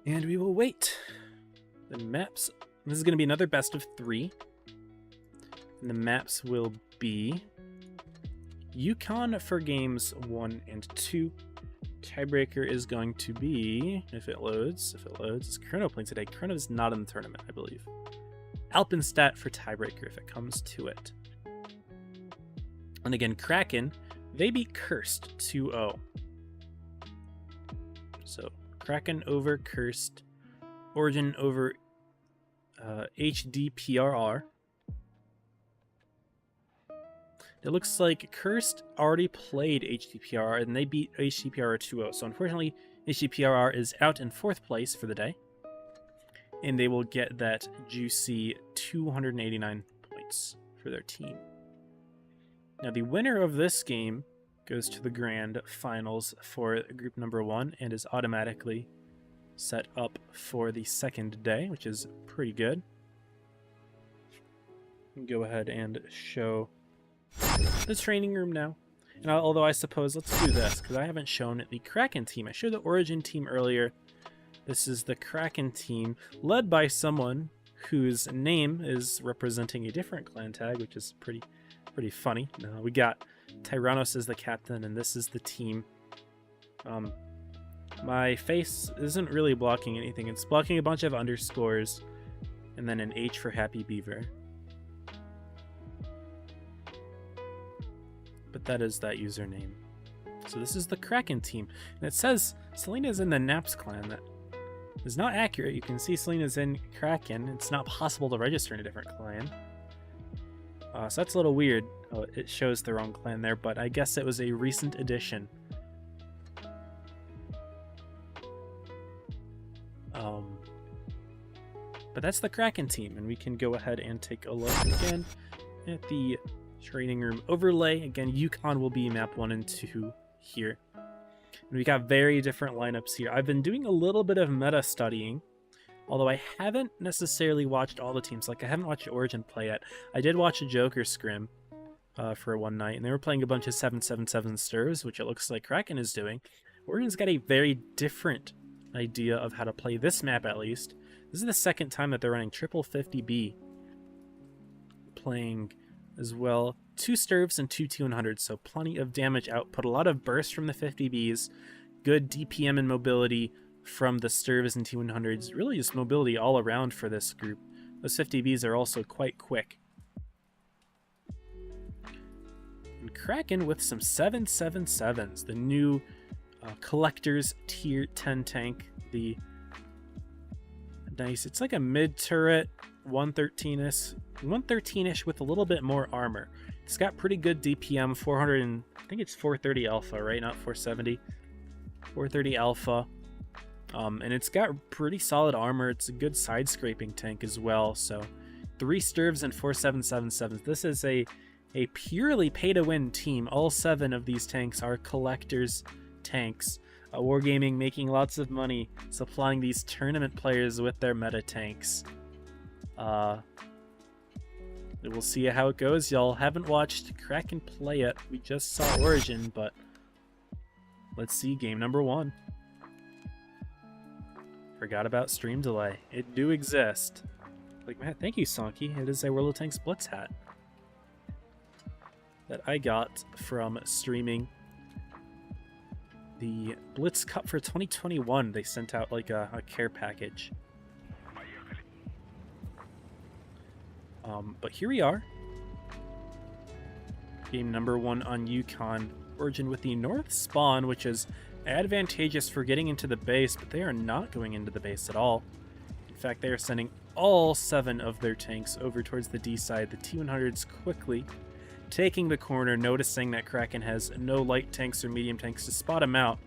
And we will wait. The maps, this is going to be another best of 3. And the maps will be Yukon for games 1 and 2. Tiebreaker is going to be, if it loads, is Chrono playing today? Chrono is not in the tournament, I believe. Alpenstat for Tiebreaker if it comes to it. And again, Kraken, they beat Cursed 2-0. So, Kraken over Cursed. Origin over HDPRR. It looks like Cursed already played HDPRR and they beat HDPRR 2-0. So unfortunately, HDPRR is out in 4th place for the day. And they will get that juicy 289 points for their team. Now the winner of this game goes to the grand finals for group number 1 and is automatically set up for the second day, which is pretty good. Go ahead and show the training room now. And although I suppose let's do this, because I haven't shown the Kraken team. I showed the Origin team earlier. This is the Kraken team, led by someone whose name is representing a different clan tag, which is pretty funny. We got Tyrannos as the captain, and this is the team. My face isn't really blocking anything. It's blocking a bunch of underscores and then an H for Happy Beaver. But that is that username. So this is the Kraken team. And it says Selena's in the Naps clan. That is not accurate. You can see Selena's in Kraken. It's not possible to register in a different clan. So that's a little weird. Oh, it shows the wrong clan there, but I guess it was a recent addition. But that's the Kraken team, and we can go ahead and take a look again at the training room overlay. Again, Yukon will be map 1 and 2 here. And we got very different lineups here. I've been doing a little bit of meta studying, although I haven't necessarily watched all the teams. Like, I haven't watched Origin play yet. I did watch a Joker scrim for one night, and they were playing a bunch of 777 stirs, which it looks like Kraken is doing. Origin's got a very different idea of how to play this map, at least. This is the second time that they're running triple 50B. Playing as well 2 Sturves and 2 T100s, so plenty of damage output, a lot of burst from the 50Bs, good DPM and mobility from the Sturves and T100s, really just mobility all around for this group. Those 50Bs are also quite quick. And Kraken with some 777s, the new Collector's Tier 10 tank, the nice, it's like a mid-turret 113-ish with a little bit more armor. It's got pretty good DPM, 400 and I think it's 430 alpha, right? Not 470. 430 alpha. And it's got pretty solid armor. It's a good side scraping tank as well. So 3 Sturves and 4 777s. This is a purely pay-to-win team. All 7 of these tanks are collectors tanks. Wargaming making lots of money supplying these tournament players with their meta tanks. We'll see how it goes. Y'all haven't watched Kraken play it. We just saw Origin, but let's see game number 1. Forgot about stream delay. It do exist. Like, man, thank you, Sonky. It is a World of Tanks Blitz hat that I got from streaming the Blitz Cup for 2021. They sent out like a care package. But here we are. Game number 1 on Yukon. Origin with the north spawn, which is advantageous for getting into the base, but they are not going into the base at all. In fact, they are sending all 7 of their tanks over towards the D side. The T100s quickly taking the corner, noticing that Kraken has no light tanks or medium tanks to spot him out.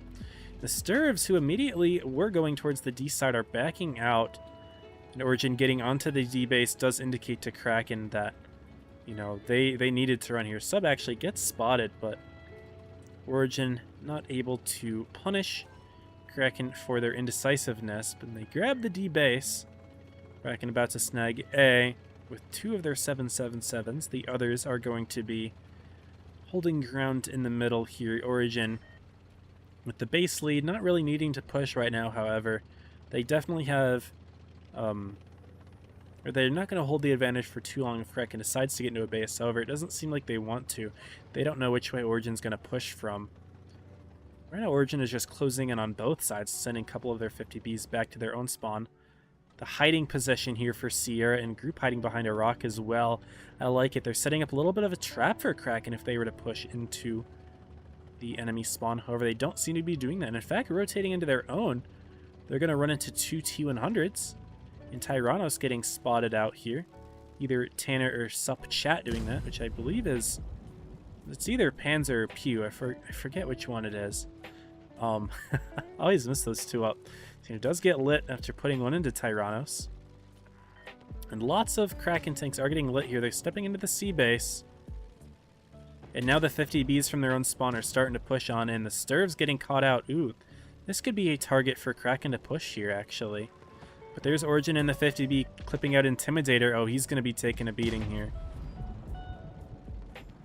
The Sturves, who immediately were going towards the D side, are backing out. And Origin getting onto the D base does indicate to Kraken that, you know, they needed to run here. Sub actually gets spotted, but Origin not able to punish Kraken for their indecisiveness. But they grab the D base. Kraken about to snag A with 2 of their 777s. The others are going to be holding ground in the middle here. Origin with the base lead, not really needing to push right now, however. They definitely have... or they're not going to hold the advantage for too long if Kraken decides to get into a base. However, it doesn't seem like they want to. They don't know which way Origin's going to push from. Right now, Origin is just closing in on both sides, sending a couple of their 50Bs back to their own spawn. The hiding position here for Sierra, and group hiding behind a rock as well. I like it. They're setting up a little bit of a trap for Kraken if they were to push into the enemy spawn. However, they don't seem to be doing that. And in fact, rotating into their own, they're going to run into 2 T100s. And Tyrannos getting spotted out here. Either Tanner or Sup Chat doing that, which I believe is... It's either Panzer or Pew. I forget which one it is. I always miss those 2 up. Tanner does get lit after putting one into Tyrannos. And lots of Kraken tanks are getting lit here. They're stepping into the C base. And now the 50Bs from their own spawn are starting to push on in. The Sturves getting caught out. Ooh, this could be a target for Kraken to push here, actually. But there's Origin in the 50B clipping out Intimidator. Oh, he's going to be taking a beating here.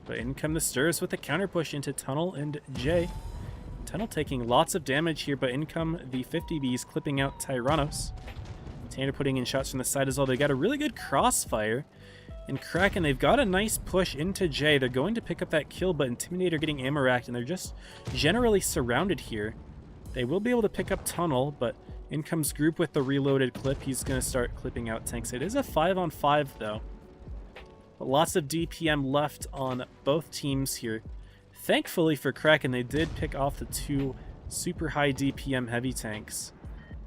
But in come the Sturves with a counter push into Tunnel and J. Tunnel taking lots of damage here, but in come the 50Bs clipping out Tyrannos. Tanner putting in shots from the side as well. They got a really good crossfire. And Kraken, they've got a nice push into J. They're going to pick up that kill, but Intimidator getting ammo racked, and they're just generally surrounded here. They will be able to pick up Tunnel, but In comes Group with the reloaded clip. He's going to start clipping out tanks. It is a 5-on-5 though. But lots of DPM left on both teams here. Thankfully for Kraken, they did pick off the 2 super high DPM heavy tanks.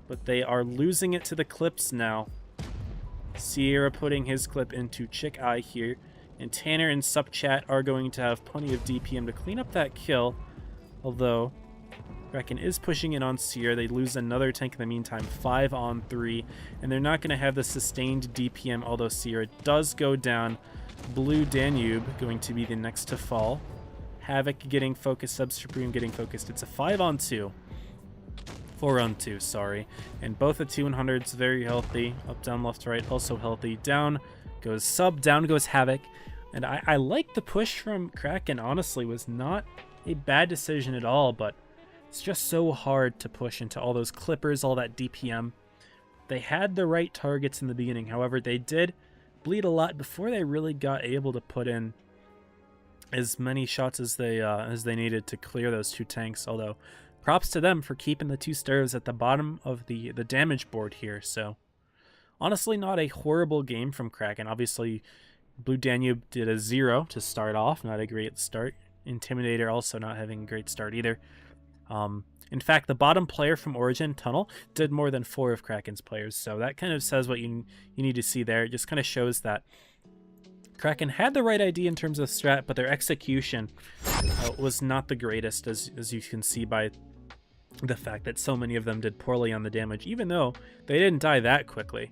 But they are losing it to the clips now. Sierra putting his clip into Chick Eye here. And Tanner and Subchat are going to have plenty of DPM to clean up that kill. Although Kraken is pushing in on Sierra. They lose another tank in the meantime, 5-on-3. And they're not going to have the sustained DPM, although Sierra does go down. Blue Danube going to be the next to fall. Havoc getting focused, Subsupreme getting focused. It's a 5-on-2. 4-on-2, sorry. And both the 200s very healthy. Up, down, left, right, also healthy. Down goes Sub, down goes Havoc. And I like the push from Kraken, honestly. Was not a bad decision at all, but it's just so hard to push into all those clippers, all that DPM. They had the right targets in the beginning. However, they did bleed a lot before they really got able to put in as many shots as they needed to clear those 2 tanks. Although, props to them for keeping the 2 Stirves at the bottom of the damage board here. So, honestly, not a horrible game from Kraken. Obviously, Blue Danube did a 0 to start off. Not a great start. Intimidator also not having a great start either. In fact, the bottom player from Origin, Tunnel, did more than 4 of Kraken's players. So that kind of says what you need to see there. It just kind of shows that Kraken had the right idea in terms of strat, but their execution was not the greatest, as you can see by the fact that so many of them did poorly on the damage, even though they didn't die that quickly.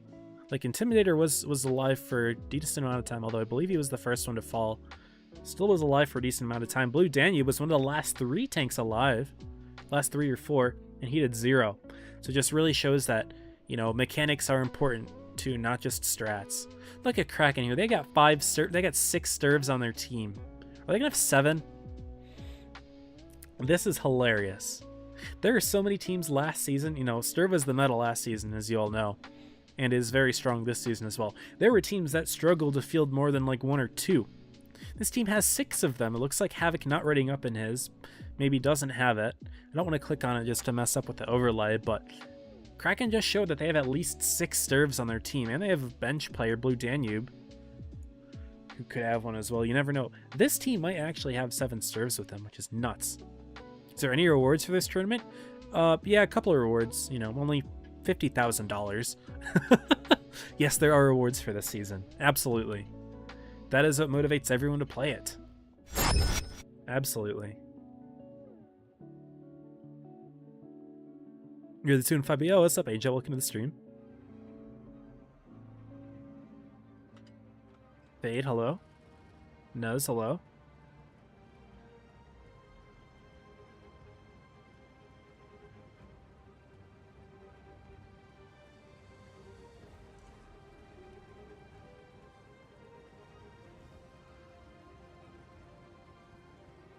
Like, Intimidator was alive for a decent amount of time, although I believe he was the first one to fall. Still was alive for a decent amount of time. Blue Danube was one of the last 3 tanks alive. Last 3 or 4, and he did 0. So it just really shows that, you know, mechanics are important too, not just strats. Look at Kraken here. They got 6 Stirves on their team. Are they gonna have 7? This is hilarious. There are so many teams last season. You know, Stirve was the meta last season, as you all know, and is very strong this season as well. There were teams that struggled to field more than like 1 or 2. This team has 6 of them. It looks like Havoc not rating up in his. Maybe doesn't have it. I don't want to click on it just to mess up with the overlay, but Kraken just showed that they have at least 6 Stirves on their team, and they have a bench player, Blue Danube, who could have one as well. You never know. This team might actually have 7 Stirves with them, which is nuts. Is there any rewards for this tournament? Yeah, a couple of rewards. You know, only $50,000. Yes, there are rewards for this season. Absolutely. That is what motivates everyone to play it. Absolutely. You're the 2-5. Oh, what's up, AJ? Welcome to the stream. Fade, hello. Nuz, hello.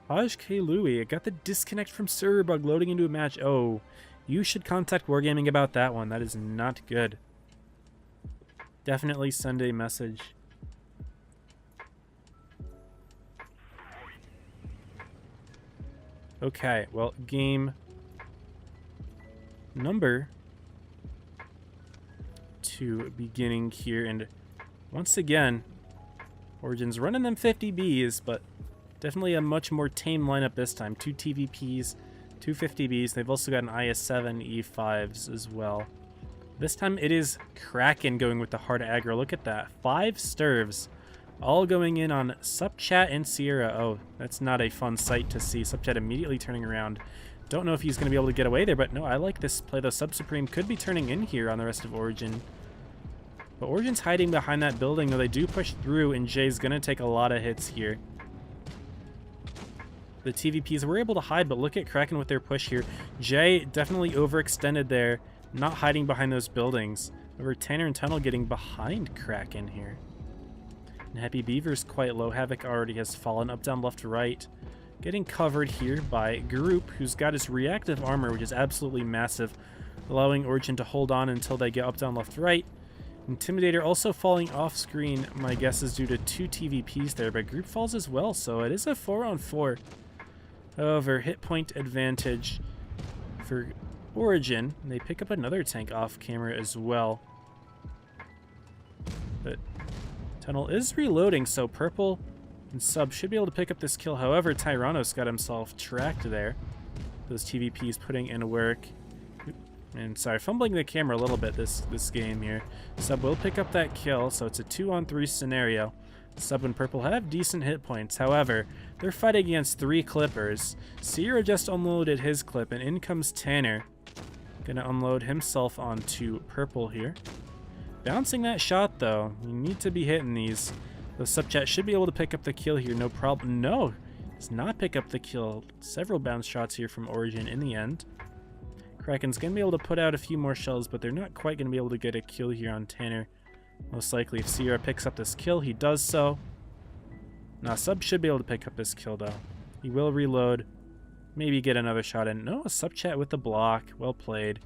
Haj K. Louie, I got the disconnect from server bug loading into a match. Oh, you should contact Wargaming about that one. That is not good. Definitely send a message. Okay, well, game number 2 beginning here, and once again, Origin's running them 50Bs, but definitely a much more tame lineup this time. 2 TVPs, 2 50Bs. They've also got an IS-7 E5s as well. This time it is Kraken going with the hard aggro. Look at that. 5 Stirves. All going in on Subchat and Sierra. Oh, that's not a fun sight to see. Subchat immediately turning around. Don't know if he's going to be able to get away there, but no, I like this play. The Sub-Supreme could be turning in here on the rest of Origin. But Origin's hiding behind that building, though they do push through, and Jay's going to take a lot of hits here. The TVPs were able to hide, but look at Kraken with their push here. Jay definitely overextended there, not hiding behind those buildings. Over Tanner and Tunnel getting behind Kraken here. And Happy Beaver's quite low. Havoc already has fallen up, down, left, right. Getting covered here by Group, who's got his reactive armor, which is absolutely massive, allowing Origin to hold on until they get up, down, left, right. Intimidator also falling off screen, my guess is due to 2 TVPs there, but Group falls as well, so it is a 4-on-4. However, hit point advantage for Origin, and they pick up another tank off camera as well. But Tunnel is reloading, so Purple and Sub should be able to pick up this kill. However, Tyrannos got himself tracked there. Those TVPs putting in work. And sorry, fumbling the camera a little bit this game here. Sub will pick up that kill, so it's a 2-on-3 scenario. Sub and Purple have decent hit points. However, they're fighting against 3 Clippers. Sierra just unloaded his clip, and in comes Tanner. Gonna unload himself onto Purple here. Bouncing that shot, though. You need to be hitting these. The Subchat should be able to pick up the kill here, no problem. No, does not pick up the kill. Several bounce shots here from Origin in the end. Kraken's gonna be able to put out a few more shells, but they're not quite gonna be able to get a kill here on Tanner. Most likely, if Sierra picks up this kill, he does so. Now, Sub should be able to pick up this kill, though. He will reload. Maybe get another shot in. No, a Subchat with the block. Well played.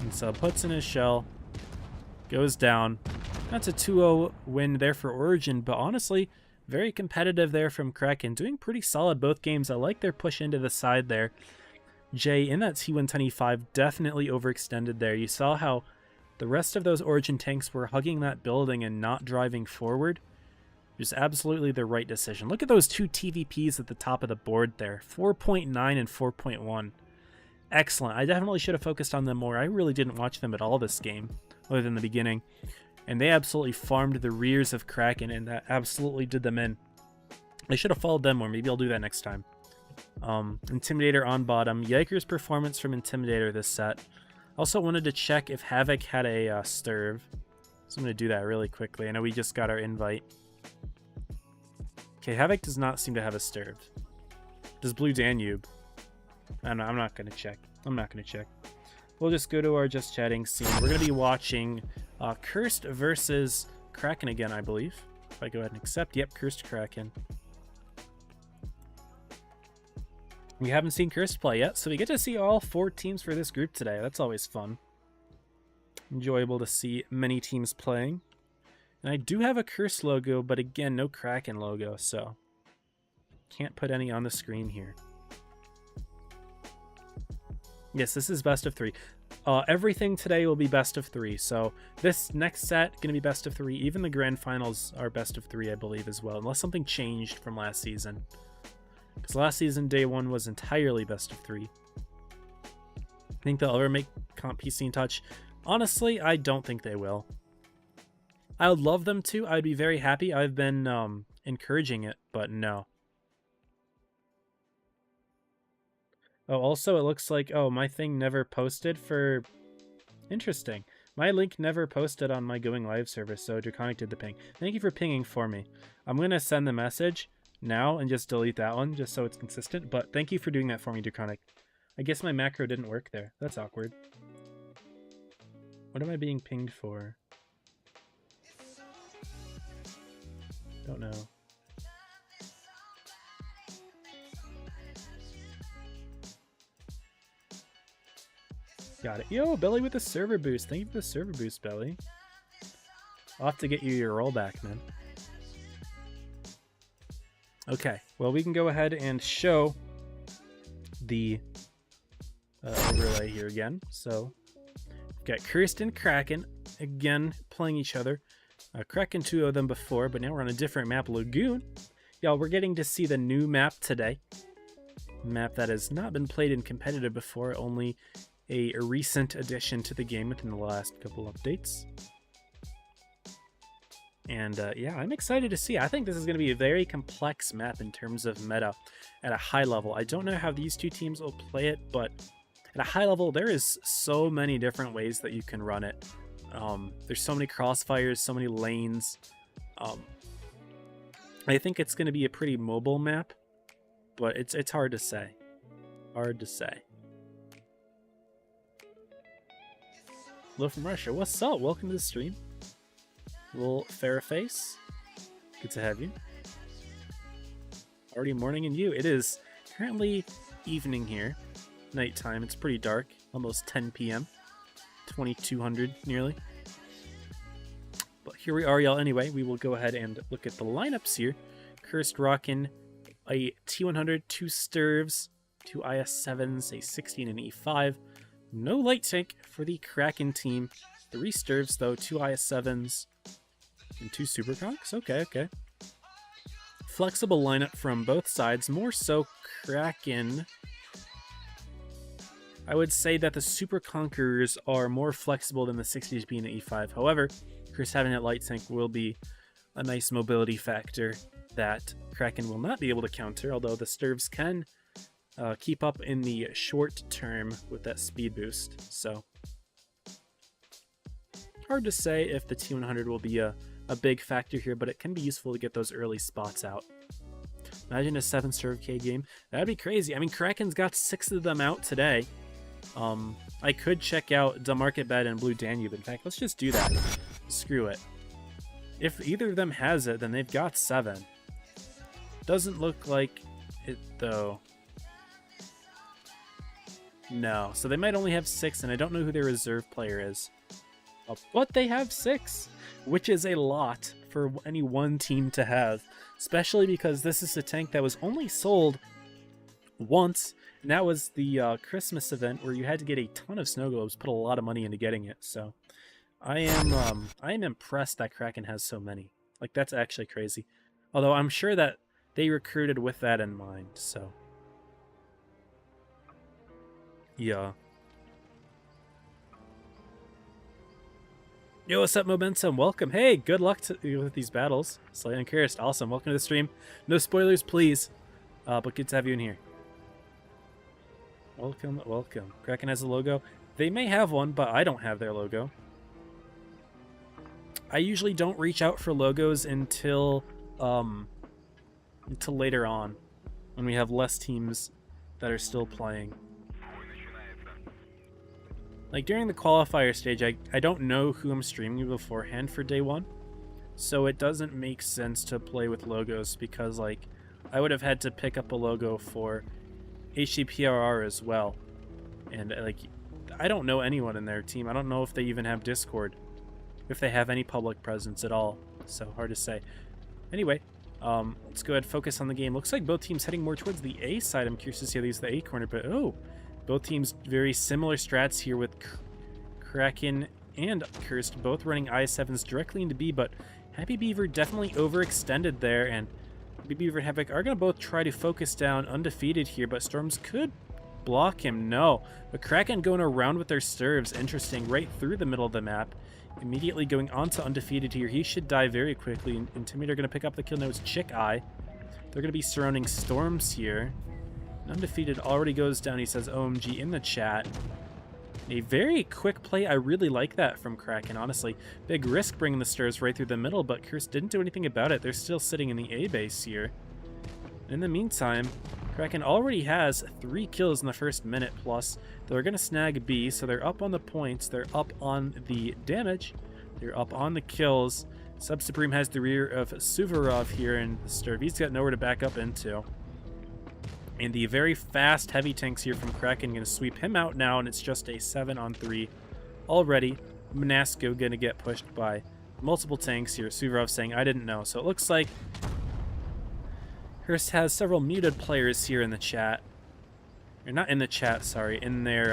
And Sub puts in his shell. Goes down. That's a 2-0 win there for Origin, but honestly, very competitive there from Kraken. Doing pretty solid both games. I like their push into the side there. Jay, in that T125, definitely overextended there. You saw how the rest of those Origin tanks were hugging that building and not driving forward. Just absolutely the right decision. Look at those 2 TVPs at the top of the board there. 4.9 and 4.1. Excellent. I definitely should have focused on them more. I really didn't watch them at all this game, other than the beginning. And they absolutely farmed the rears of Kraken, and that absolutely did them in. I should have followed them more. Maybe I'll do that next time. Intimidator on bottom. Yiker's performance from Intimidator this set. Also wanted to check if Havoc had a Sturv. So I'm going to do that really quickly. I know we just got our invite. Okay, Havoc does not seem to have a Sturv. Does Blue Danube? I don't know, I'm not going to check. We'll just go to our just chatting scene. We're going to be watching Cursed versus Kraken again, I believe. If I go ahead and accept. Yep, Cursed Kraken. We haven't seen Cursed play yet, so we get to see all 4 teams for this group today. That's always fun. Enjoyable to see many teams playing. And I do have a Cursed logo, but again, no Kraken logo, so can't put any on the screen here. Yes, this is best of 3. Everything today will be best of 3, so this next set going to be best of 3. Even the grand finals are best of 3, I believe, as well, unless something changed from last season. Because last season, day 1 was entirely best of 3. I think they'll ever make Comp PC and Touch. Honestly, I don't think they will. I would love them to. I'd be very happy. I've been encouraging it, but no. Oh, also, it looks like, oh, my thing never posted for... Interesting. My link never posted on my Going Live server, so Draconic did the ping. Thank you for pinging for me. I'm going to send the message now and just delete that one, just so it's consistent, but thank you for doing that for me, Draconic. I guess my macro didn't work there. That's awkward. What am I being pinged for? Don't know. Got it. Yo, Belly with the server boost. Thank you for the server boost, Belly. I'll have to get you your rollback, man. Okay, well, we can go ahead and show the overlay here again. So, we've got Cursed and Kraken again playing each other. Kraken 2-0 them before, but now we're on a different map, Lagoon. Y'all, we're getting to see the new map today. A map that has not been played in competitive before, only a recent addition to the game within the last couple updates. And yeah, I'm excited to see. I think this is going to be a very complex map in terms of meta at a high level. I don't know how these two teams will play it, but at a high level, there is so many different ways that you can run it. There's so many crossfires, so many lanes. I think it's going to be a pretty mobile map, but it's hard to say. Hard to say. Hello from Russia. What's up? Welcome to the stream. Little Fairface. Good to have you. Already morning in you. It is currently evening here. Nighttime. It's pretty dark. Almost 10 p.m. 2200 nearly. But here we are, y'all. Anyway, we will go ahead and look at the lineups here. Cursed rocking a T100, 2 Sturvs, 2 IS-7s, a 16 and E5. No light tank for the Kraken team. 3 Sturves, though, 2 IS-7s, and 2 Superconks? Okay, okay. Flexible lineup from both sides, more so Kraken. I would say that the Super Conquerors are more flexible than the 60HP and the E5. However, Chris having that light tank will be a nice mobility factor that Kraken will not be able to counter, although the Sturves can keep up in the short term with that speed boost. So, hard to say if the T100 will be a big factor here, but it can be useful to get those early spots out. Imagine a 7-star K game. That'd be crazy. I mean, Kraken's got 6 of them out today. I could check out the Market Bed and Blue Danube. In fact, let's just do that. Screw it. If either of them has it, then they've got 7. Doesn't look like it, though. No. So they might only have 6, and I don't know who their reserve player is. But they have 6, which is a lot for any one team to have. Especially because this is a tank that was only sold once, and that was the Christmas event where you had to get a ton of snow globes, put a lot of money into getting it. So I am impressed that Kraken has so many. Like, that's actually crazy. Although I'm sure that they recruited with that in mind, so yeah. Yo, what's up, Momentum? Welcome. Hey, good luck to you with these battles. Slay and Cursed, awesome. Welcome to the stream. No spoilers, please. But good to have you in here. Welcome, welcome. Kraken has a logo. They may have one, but I don't have their logo. I usually don't reach out for logos until later on, when we have less teams that are still playing. Like, during the qualifier stage, I don't know who I'm streaming beforehand for day 1, so it doesn't make sense to play with logos, because, like, I would have had to pick up a logo for HCPRR as well, and, like, I don't know anyone in their team. I don't know if they even have Discord, if they have any public presence at all, so hard to say. Anyway, let's go ahead and focus on the game. Looks like both teams heading more towards the A side. I'm curious to see how these the A corner, but oh, both teams very similar strats here with Kraken and Cursed, both running I7s directly into B, but Happy Beaver definitely overextended there, and Happy Beaver and Havoc are going to both try to focus down Undefeated here, but Storms could block him. No, but Kraken going around with their Sturves, interesting, right through the middle of the map. Immediately going on to Undefeated here. He should die very quickly. Intimidator going to pick up the kill. Now it's Chick Eye. They're going to be surrounding Storms here. Undefeated already goes down. He says OMG in the chat. A very quick play. I really like that from Kraken, honestly. Big risk bringing the Sturves right through the middle, but Curse didn't do anything about it. They're still sitting in the A base here. In the meantime, Kraken already has 3 kills in the first minute plus. They're going to snag B, so they're up on the points. They're up on the damage. They're up on the kills. Sub Supreme has the rear of Suvorov here, and Sturv, he's got nowhere to back up into. And the very fast heavy tanks here from Kraken going to sweep him out now, and it's just a 7-on-3 already. Monasco going to get pushed by multiple tanks here. Suvorov saying, I didn't know. So it looks like Hearst has several muted players here in the chat. Or not in the chat, sorry, in their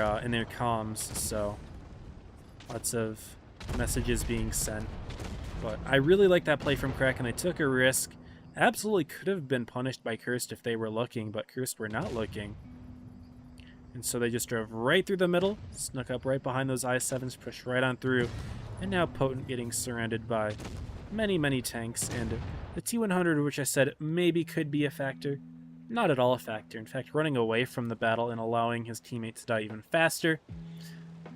comms, so lots of messages being sent. But I really like that play from Kraken. They took a risk. Absolutely could have been punished by Cursed if they were looking, but Cursed were not looking. And so they just drove right through the middle, snuck up right behind those I7s, pushed right on through, and now Potent getting surrounded by many, many tanks, and the T100, which I said maybe could be a factor, not at all a factor. In fact, running away from the battle and allowing his teammates to die even faster,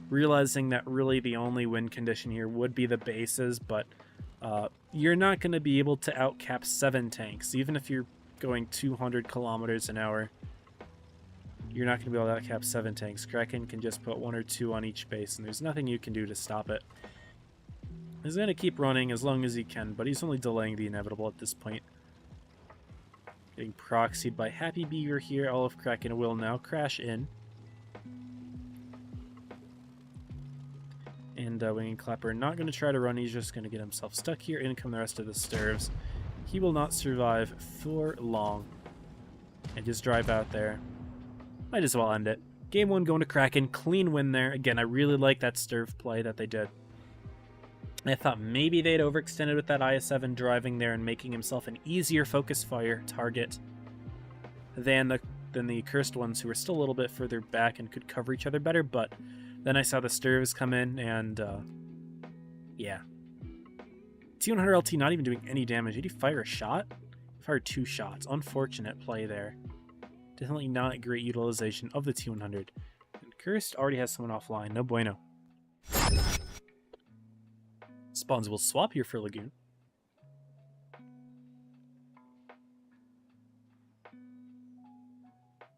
realizing that really the only win condition here would be the bases, but you're not going to be able to outcap 7 tanks. Even if you're going 200 kilometers an hour, you're not going to be able to outcap 7 tanks. Kraken can just put 1 or 2 on each base, and there's nothing you can do to stop it. He's going to keep running as long as he can, but he's only delaying the inevitable at this point. Getting proxied by Happy Beaver here. All of Kraken will now crash in. And Winging Clapper not going to try to run. He's just going to get himself stuck here. In come the rest of the Sturves. He will not survive for long. And just drive out there. Might as well end it. Game 1 going to Kraken. Clean win there. Again, I really like that Sturv play that they did. I thought maybe they'd overextended with that IS-7 driving there and making himself an easier focus fire target than the cursed ones, who were still a little bit further back and could cover each other better. But then I saw the Sturvs come in, and yeah. T100 LT not even doing any damage. Did he fire a shot? He fired 2 shots. Unfortunate play there. Definitely not great utilization of the T100. And Cursed already has someone offline. No bueno. Spawns will swap here for Lagoon.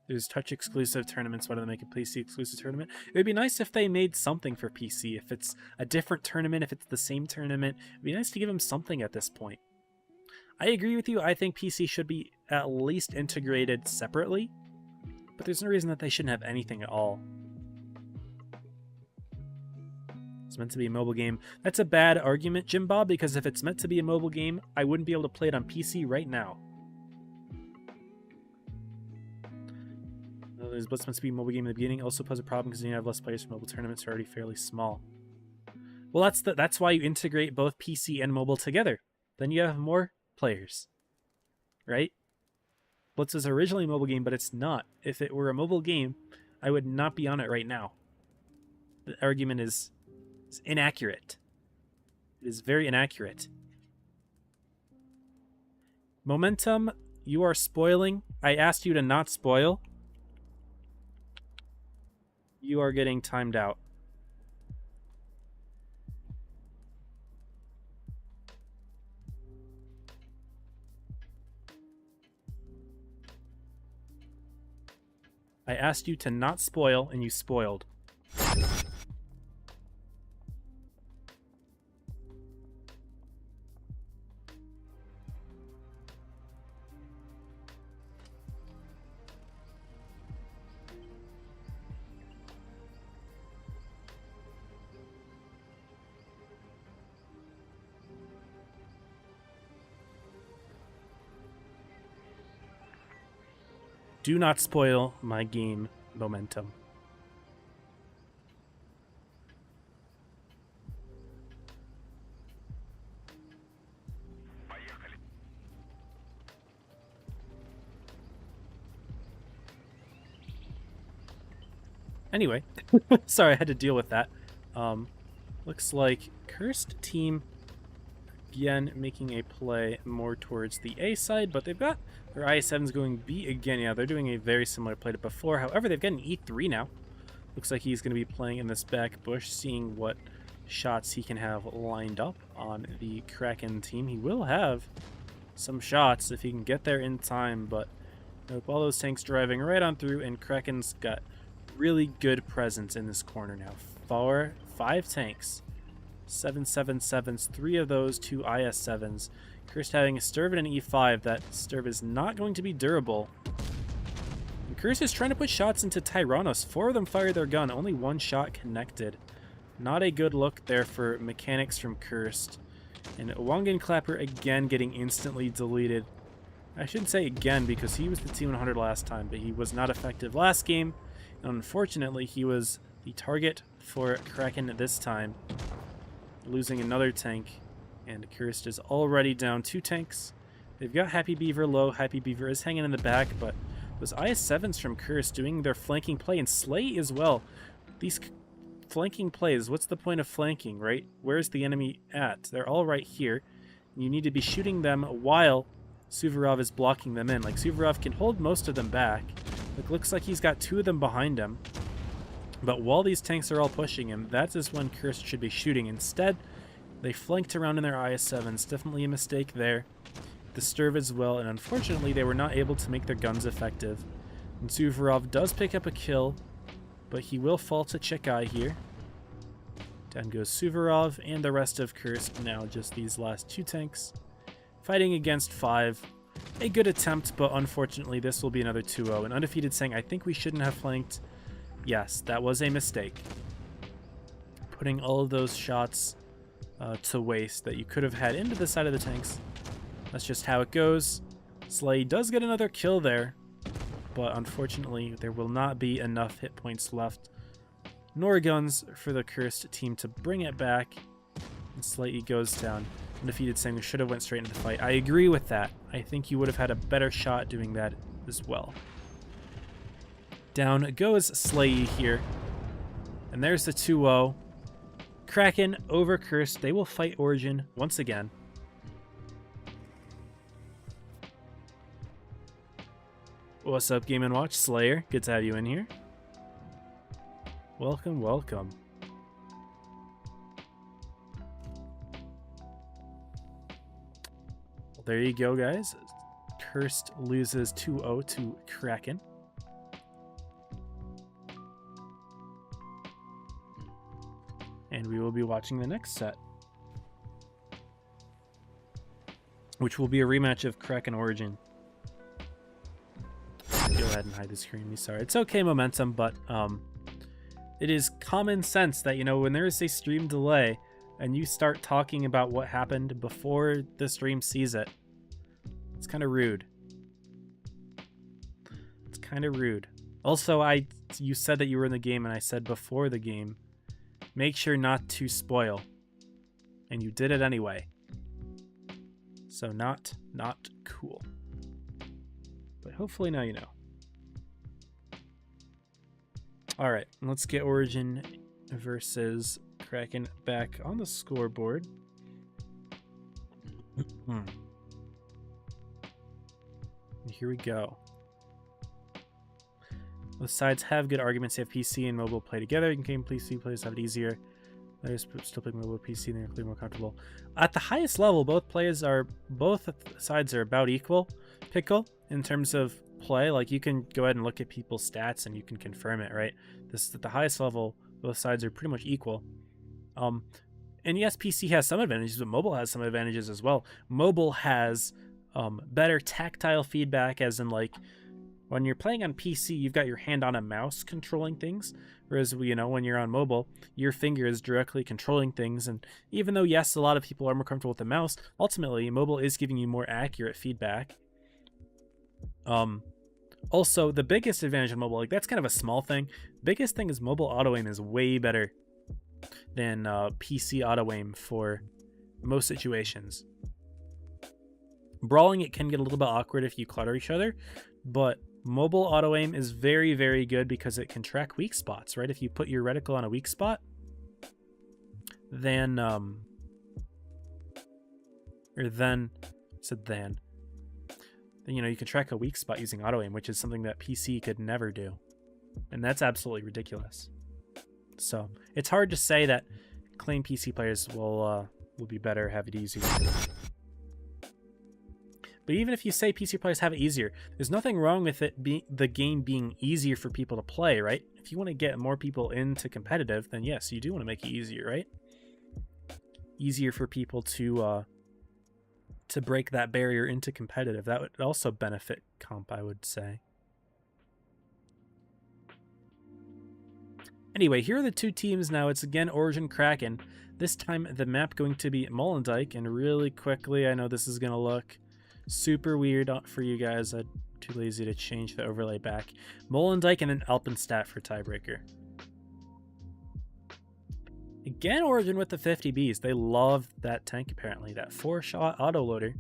There's touch exclusive tournaments. Why don't they make a PC exclusive tournament? It would be nice if they made something for PC. If it's a different tournament, if it's the same tournament, it'd be nice to give them something at this point. I agree with you. I think PC should be at least integrated separately, but there's no reason that they shouldn't have anything at all. It's meant to be a mobile game. That's a bad argument, Jim Bob, because if it's meant to be a mobile game, I wouldn't be able to play it on PC right now. There's Blitz meant to be a mobile game in the beginning. Also pose a problem because you have less players for mobile tournaments are already fairly small. Well, that's why you integrate both PC and mobile together. Then you have more players, right? Blitz was originally a mobile game, but it's not. If it were a mobile game, I would not be on it right now. The argument is inaccurate. It is very inaccurate. Momentum, you are spoiling. I asked you to not spoil. You are getting timed out. I asked you to not spoil, and you spoiled. Do not spoil my game momentum. Anyway, sorry I had to deal with that. Looks like Cursed team again making a play more towards the A side, but they've got their IS-7's going B again. Yeah, they're doing a very similar play to before. However, they've got an E3 now. Looks like he's going to be playing in this back bush, seeing what shots he can have lined up on the Kraken team. He will have some shots if he can get there in time, but nope, all those tanks driving right on through, and Kraken's got really good presence in this corner now. 5 tanks. 777s, 3 of those 2 IS-7s. Cursed having a Sturv and an E5. That Sturv is not going to be durable. And Cursed is trying to put shots into Tyrannos. 4 of them fired their gun. Only 1 shot connected. Not a good look there for mechanics from Cursed. And Wangan Clapper again getting instantly deleted. I shouldn't say again because he was the T100 last time, but he was not effective last game. And unfortunately, he was the target for Kraken this time. Losing another tank, and Cursed is already down 2 tanks. They've got Happy Beaver low. Happy Beaver is hanging in the back, but those IS-7s from Cursed doing their flanking play, and Slay as well. These flanking plays, what's the point of flanking, right? Where's the enemy at? They're all right here. You need to be shooting them while Suvorov is blocking them in. Like, Suvorov can hold most of them back. It looks like he's got 2 of them behind him. But while these tanks are all pushing him, that is when Cursed should be shooting. Instead, they flanked around in their IS-7s. Definitely a mistake there. The Sturv as well, and unfortunately they were not able to make their guns effective. And Suvorov does pick up a kill, but he will fall to Chekai here. Down goes Suvorov, and the rest of Cursed now just these last 2 tanks. Fighting against 5. A good attempt, but unfortunately this will be another 2-0. An undefeated saying, I think we shouldn't have flanked. Yes, that was a mistake. Putting all of those shots to waste that you could have had into the side of the tanks. That's just how it goes. Slay does get another kill there. but unfortunately there will not be enough hit points left nor guns for the cursed team to bring it back. And Slightly goes down. Undefeated saying we should have went straight into the fight. I agree with that. I think you would have had a better shot doing that as well. Down goes Slayy here. And there's the 2-0. Kraken over Cursed. They will fight Origin once again. What's up, Game & Watch? Slayer, good to have you in here. Welcome, welcome. Well, there you go, guys. Cursed loses 2-0 to Kraken. And we will be watching the next set, which will be a rematch of Kraken Origin. Go ahead and hide the screen. Sorry. It's okay, Momentum, but it is common sense that, you know, when there is a stream delay and you start talking about what happened before the stream sees it, it's kind of rude. It's kind of rude. Also, you said that you were in the game, and I said before the game, make sure not to spoil. And you did it anyway. So not cool. But hopefully now you know. Alright, let's get Origin versus Kraken back on the scoreboard. And here we go. Both sides have good arguments. They have PC and mobile play together. You can PC players have it easier. Players still playing mobile PC and they're clearly more comfortable. At the highest level, both sides are about equal. Pickle in terms of play, like you can go ahead and look at people's stats and you can confirm it, right? This at the highest level, both sides are pretty much equal. And yes, PC has some advantages, but mobile has some advantages as well. Mobile has better tactile feedback, as in like when you're playing on PC, you've got your hand on a mouse controlling things, whereas you know when you're on mobile, your finger is directly controlling things. And even though yes, a lot of people are more comfortable with the mouse, ultimately mobile is giving you more accurate feedback. Also, the biggest advantage of mobile, like that's kind of a small thing. Biggest thing is mobile auto aim is way better than PC auto aim for most situations. Brawling, it can get a little bit awkward if you clutter each other, but mobile auto aim is very, very good because it can track weak spots, right? If you put your reticle on a weak spot, then you know, you can track a weak spot using auto aim, which is something that PC could never do. And that's absolutely ridiculous. So it's hard to say that claim PC players will be better, have it easier. But even if you say PC players have it easier, there's nothing wrong with it the game being easier for people to play, right? If you want to get more people into competitive, then yes, you do want to make it easier, right? Easier for people to break that barrier into competitive. That would also benefit comp, I would say. Anyway, here are the two teams now. It's again Origin Kraken. This time the map going to be Molendyke, and really quickly, I know this is going to look super weird for you guys. I'm too lazy to change the overlay back. Molendyke and then Alpenstadt for Tiebreaker. Again, Origin with the 50Bs. They love that tank, apparently. That 4-shot autoloader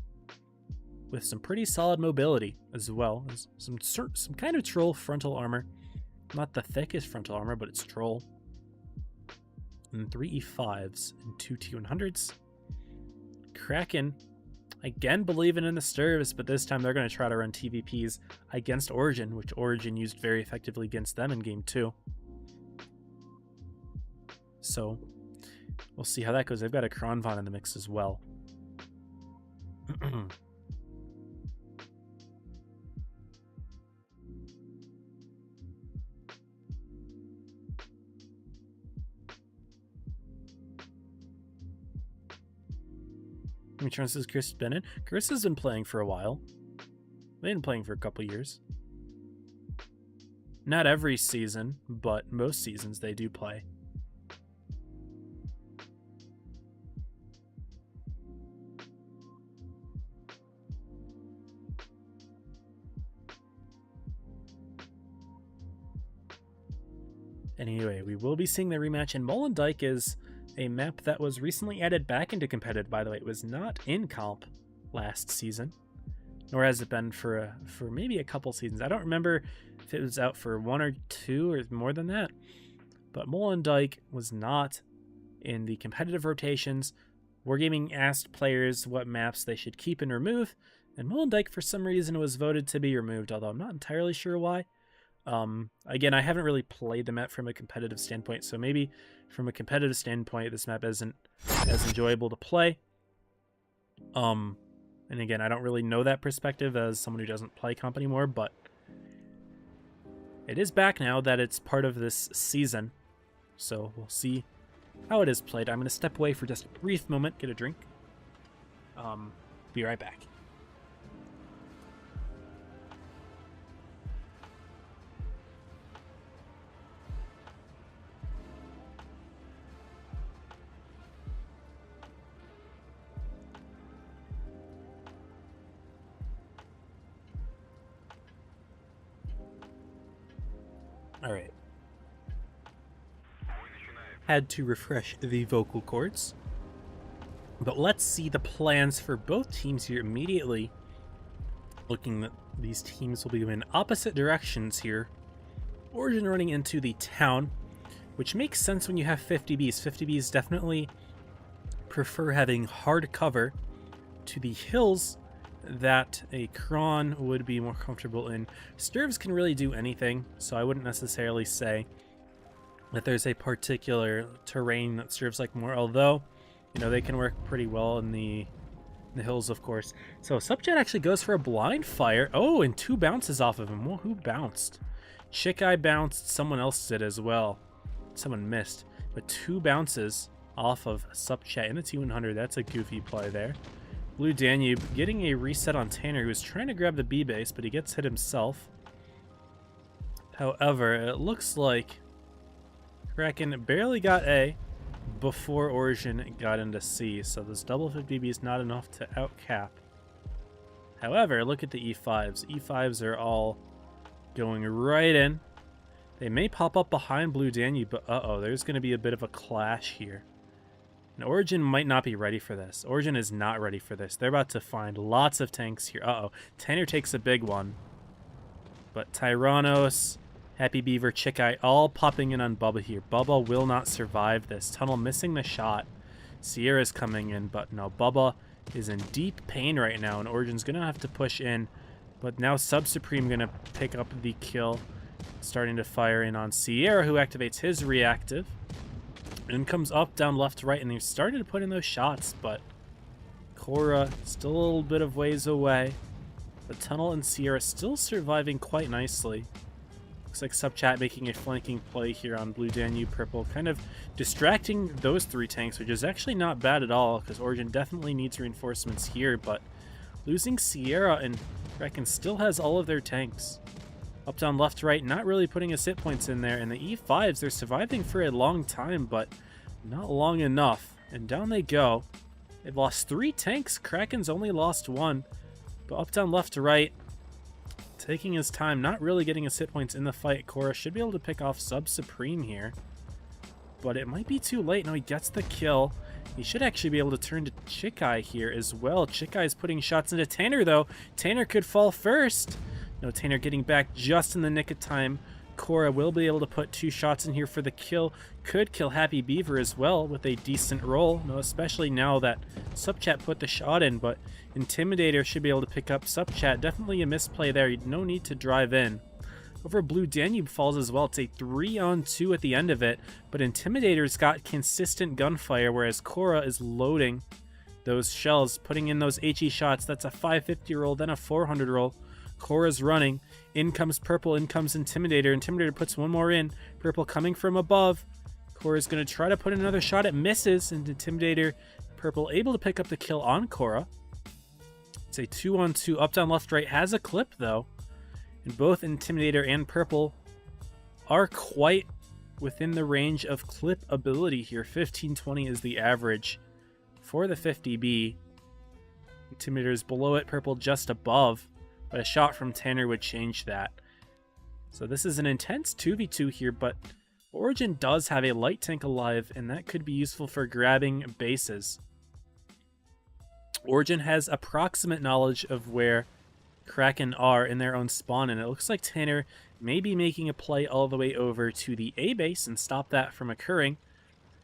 with some pretty solid mobility as well. There's some kind of troll frontal armor. Not the thickest frontal armor, but it's troll. And 3 E5s and 2 T100s. Kraken, again, believing in the Stirves, but this time they're going to try to run TVPs against Origin, which Origin used very effectively against them in Game 2. So we'll see how that goes. They've got a Kronvon in the mix as well. How many turns has Chris been in? Chris has been playing for a while. They've been playing for a couple years. Not every season, but most seasons they do play. Anyway, we will be seeing the rematch, and Molendyke is a map that was recently added back into competitive, by the way. It was not in comp last season, nor has it been for maybe a couple seasons. I don't remember if it was out for 1 or 2 or more than that, but Molendyke was not in the competitive rotations. Wargaming asked players what maps they should keep and remove, and Molendyke for some reason was voted to be removed, although I'm not entirely sure why. Again, I haven't really played the map from a competitive standpoint, so maybe from a competitive standpoint this map isn't as enjoyable to play. And again, I don't really know that perspective as someone who doesn't play comp anymore, but it is back now that it's part of this season, so we'll see how it is played. I'm going to step away for just a brief moment, get a drink. Be right back. Alright. Had to refresh the vocal cords. But let's see the plans for both teams here immediately. Looking that these teams will be in opposite directions here. Origin running into the town, which makes sense when you have 50Bs. 50Bs definitely prefer having hard cover to the hills that a Kron would be more comfortable in. Stirves can really do anything, so I wouldn't necessarily say that there's a particular terrain that Stirves like more, although, you know, they can work pretty well in the hills, of course. So Subjet actually goes for a blind fire. Oh, and 2 bounces off of him. Well, who bounced? Chick-Eye bounced, someone else did as well. Someone missed. But 2 bounces off of Subjet in the T100. That's a goofy play there. Blue Danube getting a reset on Tanner, who was trying to grab the B base, but he gets hit himself. However, it looks like Kraken barely got A before Origin got into C, so this double 50B is not enough to outcap. However, look at the E5s. E5s are all going right in. They may pop up behind Blue Danube, but uh-oh, there's going to be a bit of a clash here. And Origin might not be ready for this. Origin is not ready for this. They're about to find lots of tanks here. Uh-oh. Tanner takes a big one. But Tyrannos, Happy Beaver, Chick-Eye all popping in on Bubba here. Bubba will not survive this. Tunnel missing the shot. Sierra's coming in, but no. Bubba is in deep pain right now, and Origin's going to have to push in. But now Sub-Supreme going to pick up the kill. Starting to fire in on Sierra, who activates his reactive. And comes up, down, left, right, and they're starting to put in those shots, but Cora still a little bit of ways away. But Tunnel and Sierra still surviving quite nicely. Looks like Subchat making a flanking play here on Blue Danube Purple, kind of distracting those 3 tanks, which is actually not bad at all, because Origin definitely needs reinforcements here, but losing Sierra and Kraken still has all of their tanks. Up, down, left, right, not really putting his hit points in there. And the E5s, they're surviving for a long time, but not long enough. And down they go. They've lost 3 tanks. Kraken's only lost 1. But up, down, left, right, taking his time, not really getting his hit points in the fight. Cora should be able to pick off Sub-Supreme here. But it might be too late. No, he gets the kill. He should actually be able to turn to Chick-Eye here as well. Chick-Eye's putting shots into Tanner, though. Tanner could fall first. No, Tanner getting back just in the nick of time. Cora will be able to put 2 shots in here for the kill. Could kill Happy Beaver as well with a decent roll. No, especially now that Subchat put the shot in, but Intimidator should be able to pick up Subchat. Definitely a misplay there. No need to drive in. Over Blue Danube falls as well. It's a 3-on-2 at the end of it, but Intimidator's got consistent gunfire, whereas Cora is loading those shells, putting in those HE shots. That's a 550 roll, then a 400 roll. Cora's running. In comes Purple. In comes Intimidator. Intimidator puts 1 more in. Purple coming from above. Cora's going to try to put another shot. It misses. And Intimidator, Purple able to pick up the kill on Cora. It's a 2-on-2. Up, down, left, right. Has a clip, though. And both Intimidator and Purple are quite within the range of clip ability here. 15-20 is the average for the 50B. Intimidator is below it. Purple just above. But a shot from Tanner would change that. So this is an intense 2v2 here, but Origin does have a light tank alive, and that could be useful for grabbing bases. Origin has approximate knowledge of where Kraken are in their own spawn, and it looks like Tanner may be making a play all the way over to the A base and stop that from occurring.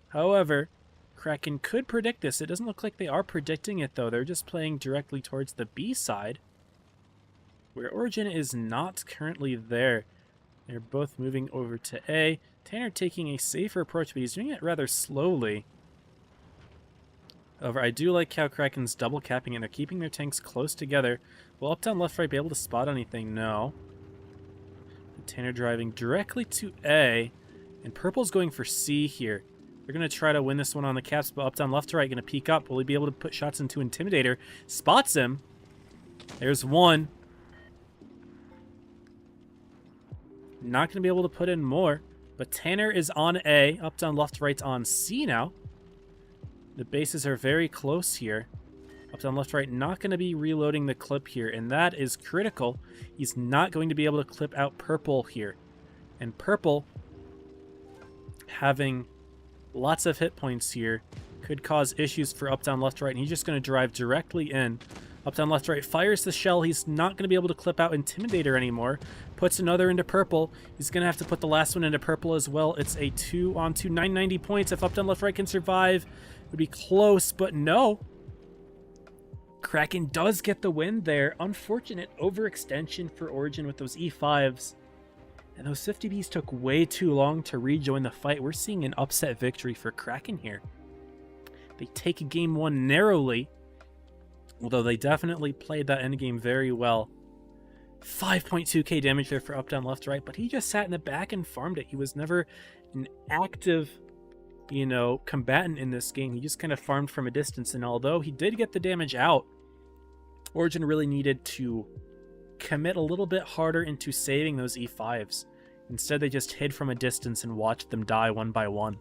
However, Kraken could predict this. It doesn't look like they are predicting it, though. They're just playing directly towards the B side, where Origin is not currently there. They're both moving over to A. Tanner taking a safer approach, but he's doing it rather slowly. However, I do like how Kraken's double capping and they're keeping their tanks close together. Will up, down, left, right be able to spot anything? No. Tanner driving directly to A, and Purple's going for C here. They're going to try to win this one on the caps, but up, down, left to right, going to peek up. Will he be able to put shots into Intimidator? Spots him. There's one. Not going to be able to put in more, but Tanner is on A. Up, down, left, right on C now. The bases are very close here. Up, down, left, right, not going to be reloading the clip here, and that is critical. He's not going to be able to clip out Purple here. And Purple, having lots of hit points here, could cause issues for up, down, left, right, and he's just going to drive directly in. Up, down, left, right, fires the shell. He's not going to be able to clip out Intimidator anymore. Puts another into Purple. He's going to have to put the last one into Purple as well. It's a 2-on-2, 990 points. If up, down, left, right can survive, it would be close, but no. Kraken does get the win there. Unfortunate overextension for Origin with those E5s. And those 50Bs took way too long to rejoin the fight. We're seeing an upset victory for Kraken here. They take game one narrowly, although they definitely played that endgame very well. 5.2k damage there for up, down, left, right, but he just sat in the back and farmed it. He was never an active, combatant in this game. He just kind of farmed from a distance, and although he did get the damage out, Origin really needed to commit a little bit harder into saving those E5s. Instead, they just hid from a distance and watched them die one by one.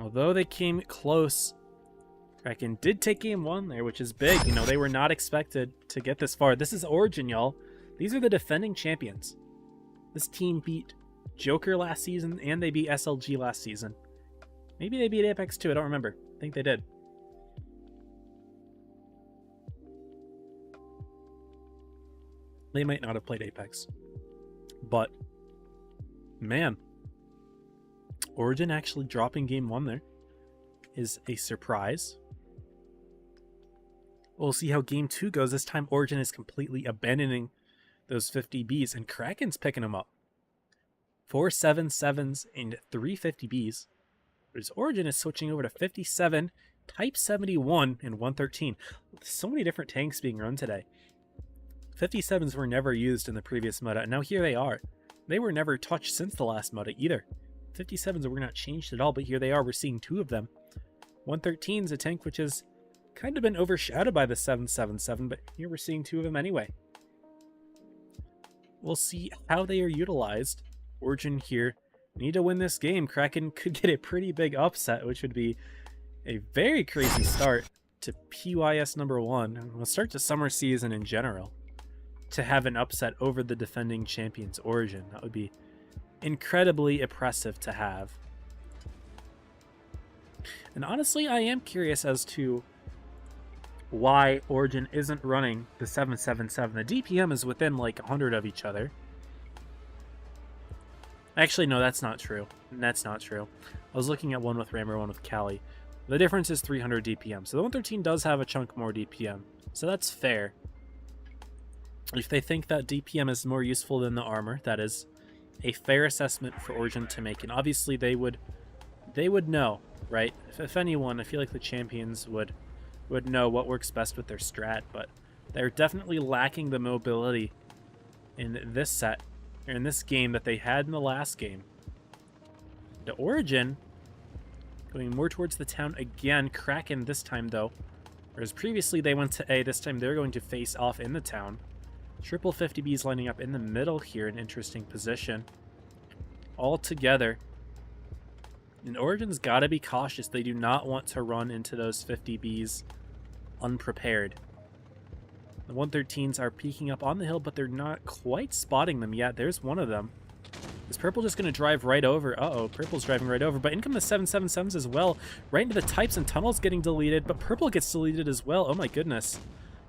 Although they came close, Kraken did take game one there, which is big. They were not expected to get this far. This is Origin, y'all. These are the defending champions. This team beat Joker last season, and they beat SLG last season. Maybe they beat Apex too, I don't remember. I think they did. They might not have played Apex. But, man, Origin actually dropping game one there is a surprise. We'll see how game two goes. This time Origin is completely abandoning those 50Bs, and Kraken's picking them up. 4 7-7s and 3 50Bs. Whereas Origin is switching over to 57, Type 71, and 113. So many different tanks being run today. 57s were never used in the previous meta, and now here they are. They were never touched since the last meta either. 57s were not changed at all, but here they are. We're seeing two of them. 113 is a tank which has kind of been overshadowed by the 777, but here we're seeing two of them anyway. We'll see how they are utilized. Origin here need to win this game. Kraken could get a pretty big upset, which would be a very crazy start to PYS number 1. We'll start the summer season in general. To have an upset over the defending champions Origin. That would be incredibly impressive to have. And honestly, I am curious as to why Origin isn't running the 777. The DPM is within like 100 of each other. Actually, no, that's not true. That's not true. I was looking at one with Rammer, one with Cali. The difference is 300 DPM. So the 113 does have a chunk more DPM. So that's fair. If they think that DPM is more useful than the armor, that is a fair assessment for Origin to make. And obviously they would know, right? If anyone, I feel like the champions would know what works best with their strat, but they're definitely lacking the mobility in this set, or in this game that they had in the last game. The Origin going more towards the town again. Kraken this time though, whereas previously they went to A, this time they're going to face off in the town. Triple 50Bs lining up in the middle here, an interesting position. All together. And Origin's got to be cautious. They do not want to run into those 50Bs unprepared. The 113s are peeking up on the hill, but they're not quite spotting them yet. There's one of them. Is Purple just going to drive right over? Uh-oh, Purple's driving right over. But in come the 777s as well. Right into the Types, and Tunnel's getting deleted. But Purple gets deleted as well. Oh my goodness.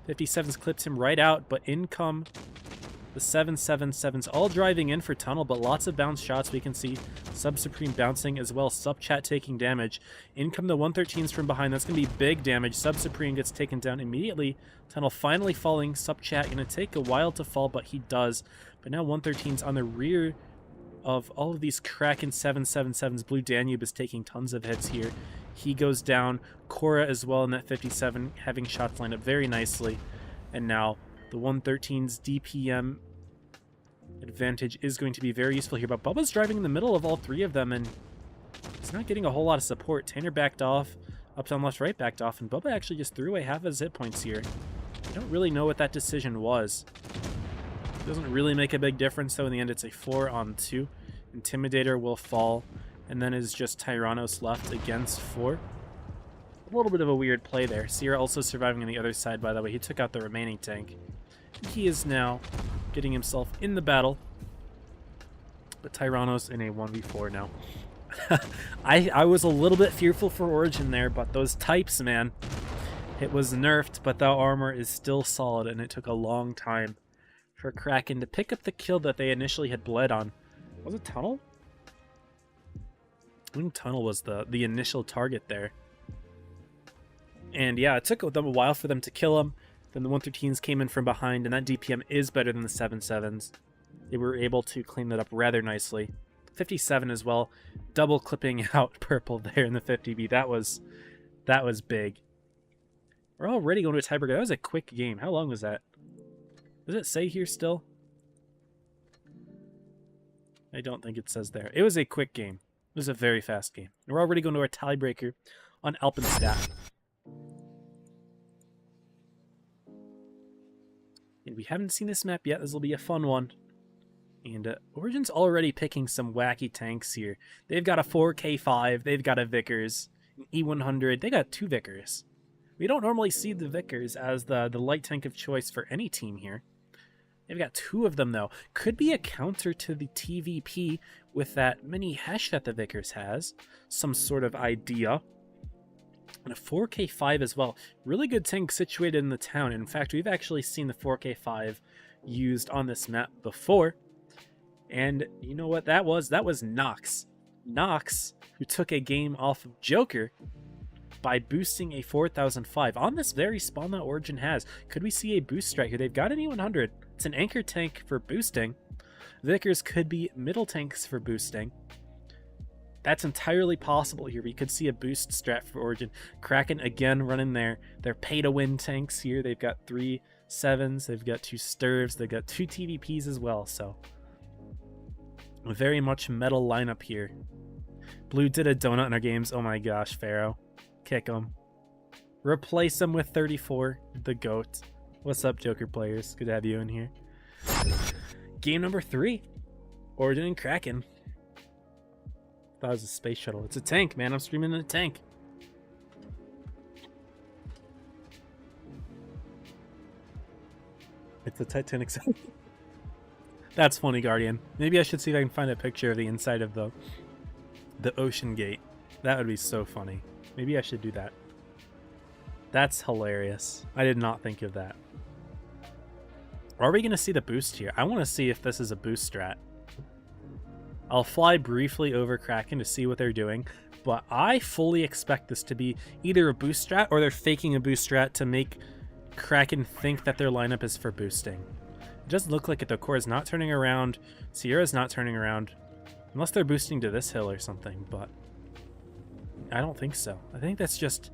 57s clips him right out. But in come the 777s, all driving in for Tunnel. But lots of bounce shots. We can see Sub Supreme bouncing as well. Sub Chat taking damage. In come the 113s from behind. That's going to be big damage. Sub Supreme gets taken down immediately. Tunnel finally falling. Sub Chat going to take a while to fall, but he does. But now 113's on the rear of all of these Kraken 777s. Blue Danube is taking tons of hits here. He goes down. Cora as well in that 57, having shots lined up very nicely. And now the 113's DPM advantage is going to be very useful here. But Bubba's driving in the middle of all three of them, and he's not getting a whole lot of support. Tanner backed off. Up, down, left, right backed off. And Bubba actually just threw away half of his hit points here. I don't really know what that decision was. Doesn't really make a big difference, though. In the end, it's a 4-on-2. Intimidator will fall, and then is just Tyrannos left against 4. A little bit of a weird play there. Sierra also surviving on the other side, by the way. He took out the remaining tank. He is now getting himself in the battle, but Tyrannos in a 1v4 now. I was a little bit fearful for Origin there, but those Types, man. It was nerfed, but that armor is still solid, and it took a long time for Kraken to pick up the kill that they initially had bled on. Was it Tunnel? I think Tunnel was the initial target there. And yeah, it took them a while for them to kill him. Then the 113s came in from behind, and that DPM is better than the 77s. They were able to clean that up rather nicely. 57 as well, double clipping out Purple there in the 50B. That was big. We're already going to a tiebreaker. That was a quick game. How long was that? Does it say here still? I don't think it says there. It was a quick game. It was a very fast game. We're already going to our tiebreaker on Alpenstadt. And we haven't seen this map yet. This will be a fun one. And Origin's already picking some wacky tanks here. They've got a 4K5. They've got a Vickers. An E100. They got 2 Vickers. We don't normally see the Vickers as the light tank of choice for any team here. They've got 2 of them, though. Could be a counter to the TVP with that mini Hesh that the Vickers has. Some sort of idea. And a 4K5 as well. Really good tank situated in the town. In fact, we've actually seen the 4K5 used on this map before. And you know what that was? That was Nox. Nox, who took a game off of Joker by boosting a 4005 on this very spawn that Origin has. Could we see a boost strat here? They've got an E100. It's an anchor tank for boosting. Vickers could be middle tanks for boosting. That's entirely possible here. We could see a boost strat for Origin. Kraken again running their pay-to-win tanks here. They've got 3 7s. They've got 2 Sturves. They've got 2 TVPs as well. So a very much metal lineup here. Blue did a donut in our games. Oh my gosh, Pharaoh. Kick him. Replace him with 34, the GOAT. What's up, Joker players? Good to have you in here. Game number 3. Origin and Kraken. That was a space shuttle. It's a tank, man. I'm streaming in a tank. It's a Titanic. That's funny, Guardian. Maybe I should see if I can find a picture of the inside of the ocean gate. That would be so funny. Maybe I should do that. That's hilarious. I did not think of that. Are we going to see the boost here? I want to see if this is a boost strat. I'll fly briefly over Kraken to see what they're doing, but I fully expect this to be either a boost strat or they're faking a boost strat to make Kraken think that their lineup is for boosting. It doesn't look like it though. Cora's not turning around. Sierra's not turning around. Unless they're boosting to this hill or something, but I don't think so. I think that's just...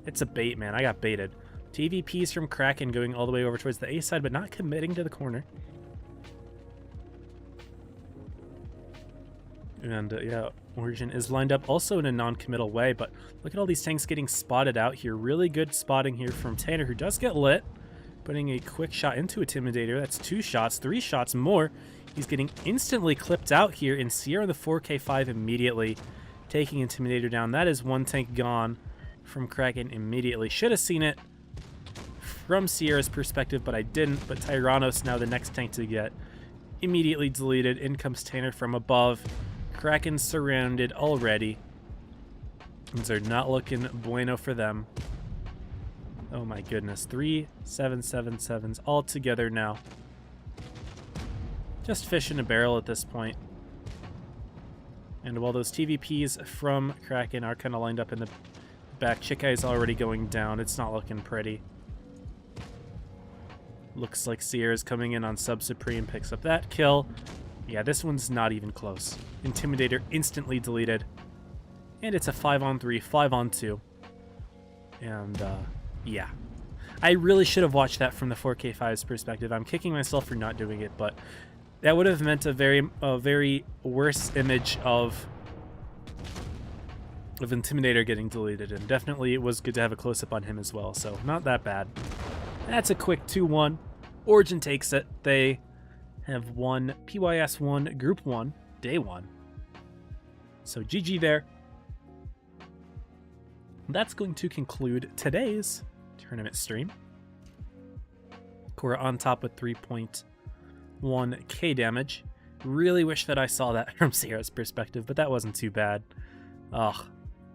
It's a bait, man. I got baited. TVPs from Kraken going all the way over towards the A side, but not committing to the corner. And yeah, Origin is lined up also in a non-committal way, but look at all these tanks getting spotted out here. Really good spotting here from Tanner, who does get lit. Putting a quick shot into Intimidator. That's 2 shots, 3 shots more. He's getting instantly clipped out here, and Sierra the 4K5 immediately taking Intimidator down. That is 1 tank gone from Kraken immediately. Should have seen it from Sierra's perspective, but I didn't. But Tyrannos now the next tank to get. Immediately deleted. In comes Tanner from above. Kraken surrounded already. Things are not looking bueno for them. Oh my goodness. 3 777s all together now. Just fish in a barrel at this point. And while those TVPs from Kraken are kind of lined up in the back, Chikai is already going down. It's not looking pretty. Looks like Sierra's coming in on Sub Supreme, picks up that kill. Yeah, this one's not even close. Intimidator instantly deleted. And it's a 5-on-3, 5-on-2. And, yeah. I really should have watched that from the 4K5's perspective. I'm kicking myself for not doing it, but that would have meant a very worse image of Intimidator getting deleted. And definitely it was good to have a close-up on him as well, so not that bad. That's a quick 2-1. Origin takes it. They have won PYS 1, Group 1, Day 1. So GG there. That's going to conclude today's tournament stream. We're on top with 3.1k damage. Really wish that I saw that from Sierra's perspective, but that wasn't too bad. Ugh.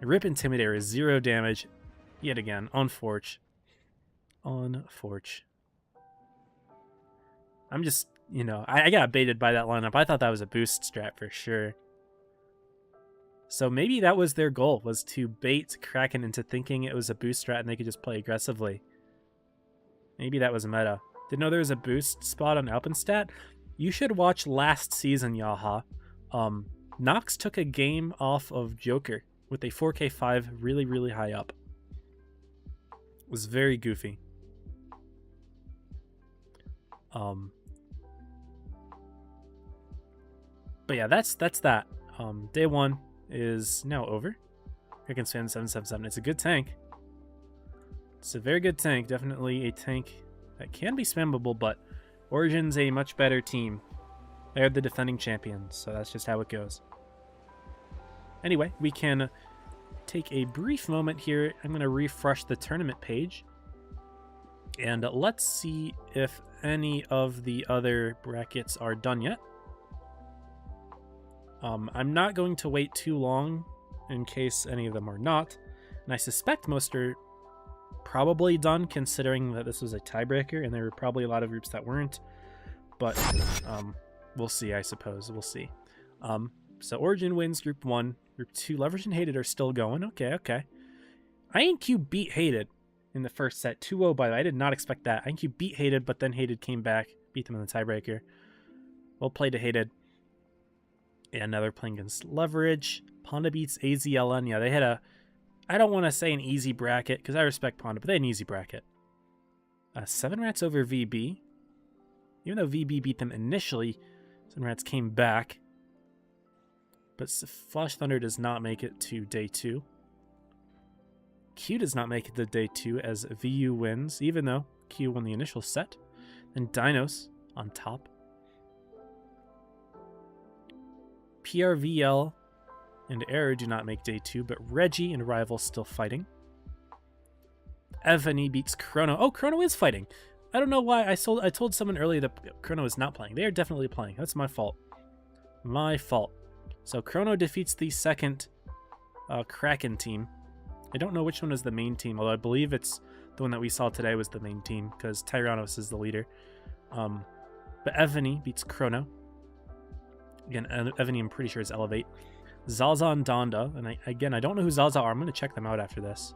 Rip Intimidator is 0 damage. Yet again, on Forge. On Forge. I'm just, you know, I got baited by that lineup. I thought that was a boost strat for sure. So maybe that was their goal, was to bait Kraken into thinking it was a boost strat and they could just play aggressively. Maybe that was meta. Didn't know there was a boost spot on Alpenstat? You should watch last season, Yaha. Nox took a game off of Joker with a 4K5 really, really high up. It was very goofy. But yeah, that's that. Day 1 is now over. Kraken Span 777. It's a good tank. It's a very good tank. Definitely a tank that can be spammable, but Origin's a much better team. They're the defending champions, so that's just how it goes. Anyway, we can take a brief moment here. I'm going to refresh the tournament page. And let's see if any of the other brackets are done yet. I'm not going to wait too long in case any of them are not. And I suspect most are probably done, considering that this was a tiebreaker and there were probably a lot of groups that weren't. But we'll see, I suppose. We'll see. So Origin wins Group 1. Group 2, Leverage and Hated are still going. Okay. INQ beat Hated in the first set. 2-0, by the way. I did not expect that. INQ beat Hated, but then Hated came back, beat them in the tiebreaker. Well played to Hated. And now they're playing against Leverage. Ponda beats AZLN. Yeah, they had a... I don't want to say an easy bracket, because I respect Ponda, but they had an easy bracket. 7 Rats over VB. Even though VB beat them initially, 7 Rats came back. But Flash Thunder does not make it to Day 2. Q does not make it to Day 2 as VU wins, even though Q won the initial set. And Dinos on top. PRVL and Error do not make Day 2, but Reggie and Rival still fighting. Evany beats Chrono. Oh, Chrono is fighting. I don't know why. I told someone earlier that Chrono is not playing. They are definitely playing. That's my fault. My fault. So Chrono defeats the second Kraken team. I don't know which one is the main team, although I believe it's the one that we saw today was the main team, because Tyrannos is the leader. But Evany beats Chrono. Again, Evany I'm pretty sure is Elevate. Zaza and Donda, and I don't know who Zaza are. I'm going to check them out after this.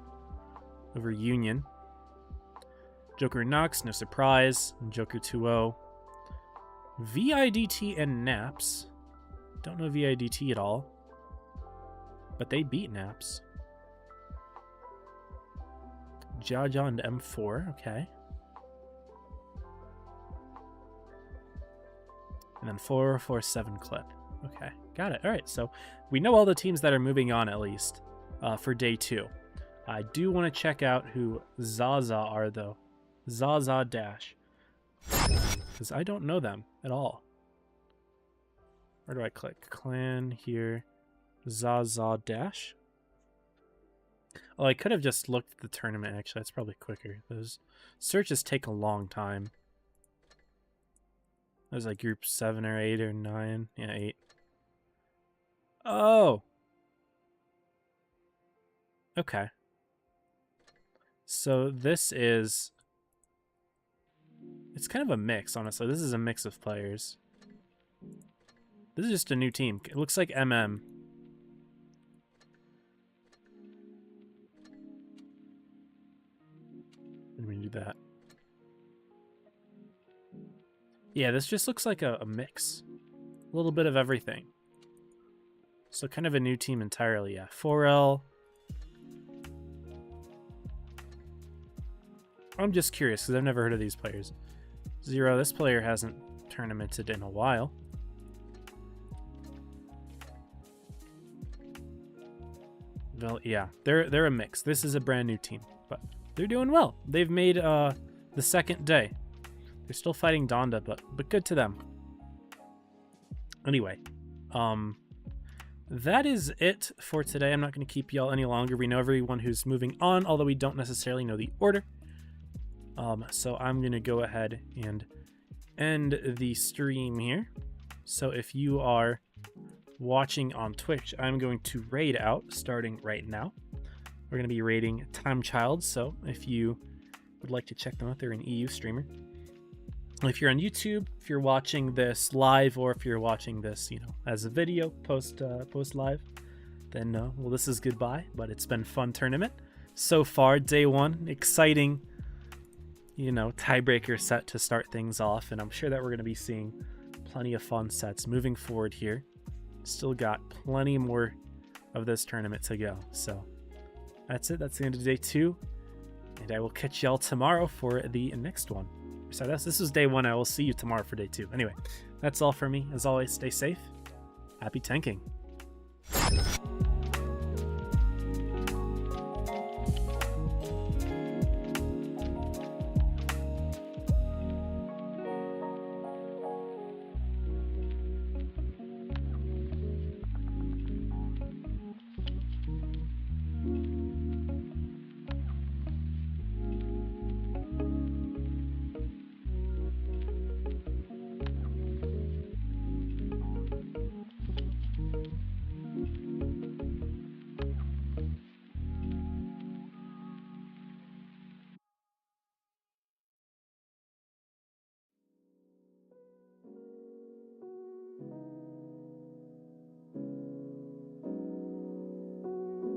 Over Union. Joker and Nox, no surprise. And Joker 2-0. VIDT and Naps. Don't know VIDT at all. But they beat Naps. Jaja and M4, okay. And then 447 clip. Okay, got it. All right, so we know all the teams that are moving on at least for Day 2. I do want to check out who Zaza are, though. Zaza Dash. Because I don't know them at all. Where do I click? Clan here. Zaza Dash. Oh, I could have just looked at the tournament, actually. That's probably quicker. Those searches take a long time. There's like group 7 or 8 or 9. Yeah, 8. Oh! Okay. So this is... It's kind of a mix, honestly. This is a mix of players. This is just a new team. It looks like MM. Let me do that. Yeah, this just looks like a mix. A little bit of everything. So kind of a new team entirely, yeah. 4L. I'm just curious, because I've never heard of these players. 0, this player hasn't tournamented in a while. Well, yeah, they're a mix. This is a brand new team, but they're doing well. They've made the second day. They're still fighting Donda, but good to them. Anyway, that is it for today. I'm not going to keep y'all any longer. We know everyone who's moving on, although we don't necessarily know the order. So I'm going to go ahead and end the stream here. So if you are watching on Twitch, I'm going to raid out starting right now. We're going to be raiding Time Child, so if you would like to check them out, they're an EU streamer. If you're on YouTube, if you're watching this live, or if you're watching this, you know, as a video post live, then well, this is goodbye. But it's been a fun tournament so far. Day 1, exciting, you know, tiebreaker set to start things off, and I'm sure that we're going to be seeing plenty of fun sets moving forward here. Still got plenty more of this tournament to go. So that's it. That's the end of day 2. And I will catch y'all tomorrow for the next one. So this is day 1. I will see you tomorrow for day 2. Anyway, that's all for me. As always, stay safe. Happy tanking.